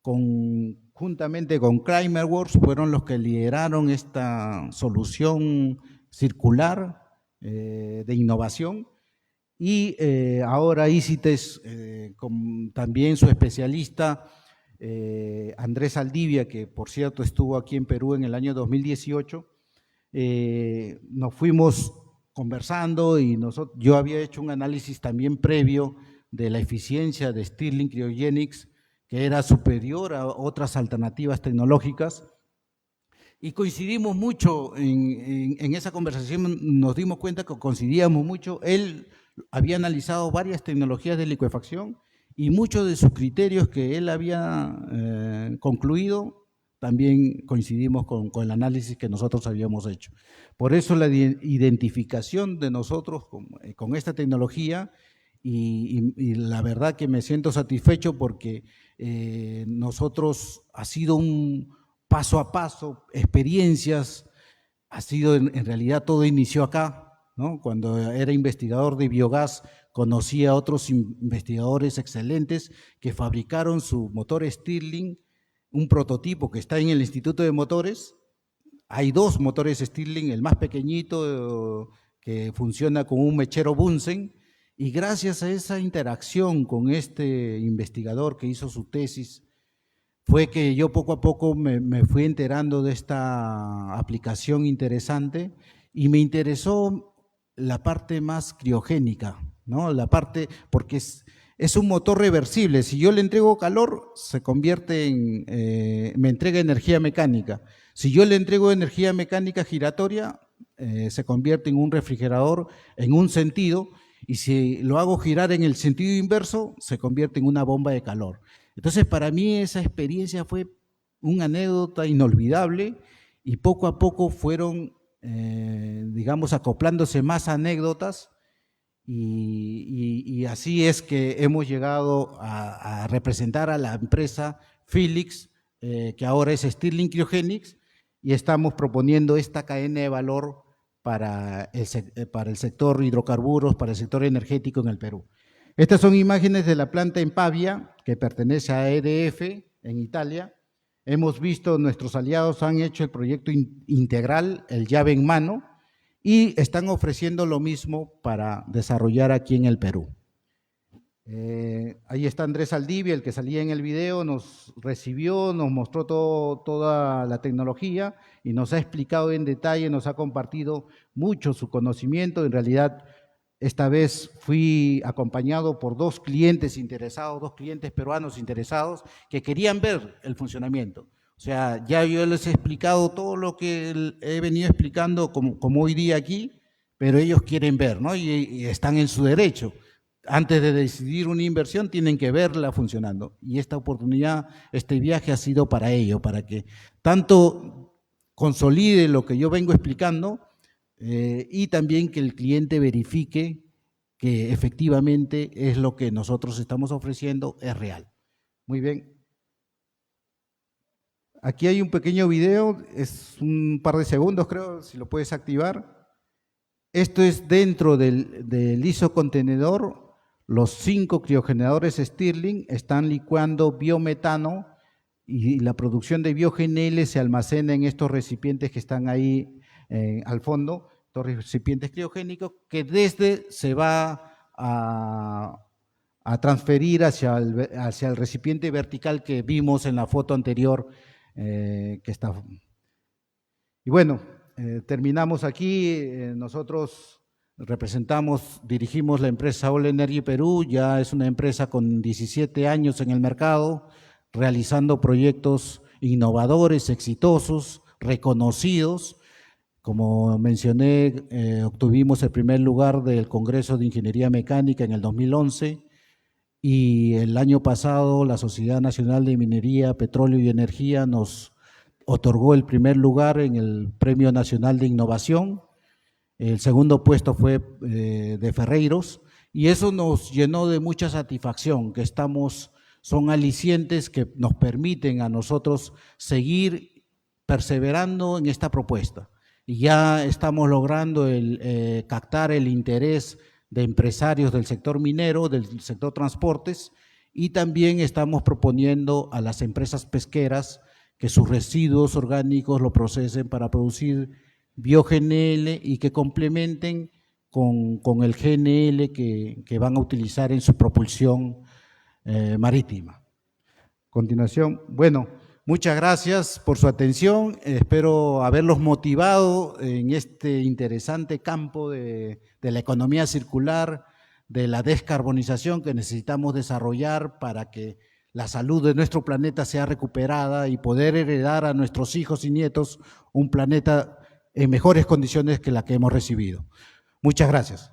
juntamente con Climeworks, fueron los que lideraron esta solución circular de innovación y ahora EasyTech, con también su especialista Andrés Aldivia, que por cierto estuvo aquí en Perú en el año 2018, nos fuimos conversando y yo había hecho un análisis también previo de la eficiencia de Stirling Cryogenics, que era superior a otras alternativas tecnológicas. Y coincidimos mucho en esa conversación, nos dimos cuenta que coincidíamos mucho. Él había analizado varias tecnologías de licuefacción y muchos de sus criterios que él había concluido, también coincidimos con el análisis que nosotros habíamos hecho. Por eso la identificación de nosotros con esta tecnología, y la verdad que me siento satisfecho porque nosotros ha sido un paso a paso, experiencias, ha sido en realidad todo inició acá, ¿no? Cuando era investigador de biogás, conocí a otros investigadores excelentes que fabricaron su motor Stirling, un prototipo que está en el Instituto de Motores. Hay dos motores Stirling, el más pequeñito que funciona con un mechero Bunsen, y gracias a esa interacción con este investigador que hizo su tesis, fue que yo poco a poco me fui enterando de esta aplicación interesante y me interesó la parte más criogénica, ¿no? La parte, porque es un motor reversible. Si yo le entrego calor, se convierte me entrega energía mecánica. Si yo le entrego energía mecánica giratoria, se convierte en un refrigerador en un sentido, y si lo hago girar en el sentido inverso, se convierte en una bomba de calor. Entonces, para mí esa experiencia fue una anécdota inolvidable y poco a poco fueron, digamos, acoplándose más anécdotas y así es que hemos llegado a representar a la empresa Philips, que ahora es Stirling Cryogenics, y estamos proponiendo esta cadena de valor para el sector hidrocarburos, para el sector energético en el Perú. Estas son imágenes de la planta en Pavia, que pertenece a EDF en Italia. Hemos visto, nuestros aliados han hecho el proyecto integral, el llave en mano, y están ofreciendo lo mismo para desarrollar aquí en el Perú. Ahí está Andrés Aldivia, el que salía en el video, nos recibió, nos mostró toda la tecnología y nos ha explicado en detalle, nos ha compartido mucho su conocimiento. En realidad, esta vez fui acompañado por dos clientes interesados, dos clientes peruanos interesados que querían ver el funcionamiento. O sea, ya yo les he explicado todo lo que he venido explicando como hoy día aquí, pero ellos quieren ver, ¿no? Y están en su derecho. Antes de decidir una inversión tienen que verla funcionando. Y esta oportunidad, este viaje ha sido para ello, para que tanto consolide lo que yo vengo explicando, y también que el cliente verifique que efectivamente es lo que nosotros estamos ofreciendo, es real. Muy bien. Aquí hay un pequeño video, es un par de segundos creo, si lo puedes activar. Esto es dentro del isocontenedor. Los 5 criogeneradores Stirling están licuando biometano y la producción de bio-GNL se almacena en estos recipientes que están ahí al fondo, estos recipientes criogénicos, que desde se va a transferir hacia el recipiente vertical que vimos en la foto anterior que está. Y bueno, terminamos aquí. Nosotros dirigimos la empresa All Energy Perú, ya es una empresa con 17 años en el mercado, realizando proyectos innovadores, exitosos, reconocidos. Como mencioné, obtuvimos el primer lugar del Congreso de Ingeniería Mecánica en el 2011 y el año pasado la Sociedad Nacional de Minería, Petróleo y Energía nos otorgó el primer lugar en el Premio Nacional de Innovación. El segundo puesto fue de Ferreiros y eso nos llenó de mucha satisfacción, que son alicientes que nos permiten a nosotros seguir perseverando en esta propuesta. Y ya estamos logrando captar el interés de empresarios del sector minero, del sector transportes, y también estamos proponiendo a las empresas pesqueras que sus residuos orgánicos lo procesen para producir bio-GNL y que complementen con el GNL que van a utilizar en su propulsión marítima. A continuación, bueno, muchas gracias por su atención. Espero haberlos motivado en este interesante campo de la economía circular, de la descarbonización que necesitamos desarrollar para que la salud de nuestro planeta sea recuperada y poder heredar a nuestros hijos y nietos un planeta en mejores condiciones que la que hemos recibido. Muchas gracias.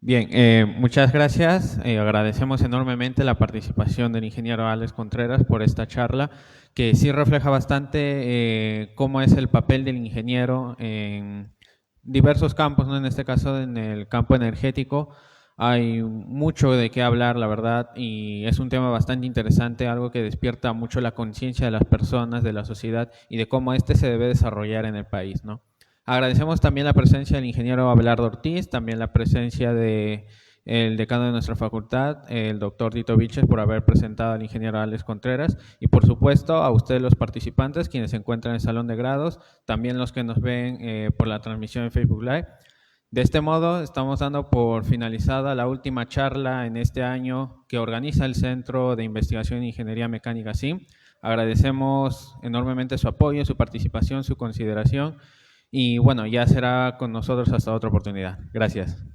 Bien, muchas gracias. Agradecemos enormemente la participación del ingeniero Alex Contreras por esta charla, que sí refleja bastante cómo es el papel del ingeniero en diversos campos, ¿no? En este caso, en el campo energético, hay mucho de qué hablar, la verdad, y es un tema bastante interesante, algo que despierta mucho la conciencia de las personas, de la sociedad y de cómo este se debe desarrollar en el país, ¿no? Agradecemos también la presencia del ingeniero Abelardo Ortiz, también la presencia del decano de nuestra facultad, el doctor Tito Vilches, por haber presentado al ingeniero Alex Contreras, y por supuesto a ustedes los participantes, quienes se encuentran en el salón de grados, también los que nos ven por la transmisión en Facebook Live. De este modo, estamos dando por finalizada la última charla en este año que organiza el Centro de Investigación en Ingeniería Mecánica CIM. Agradecemos enormemente su apoyo, su participación, su consideración. Y bueno, ya será con nosotros hasta otra oportunidad. Gracias.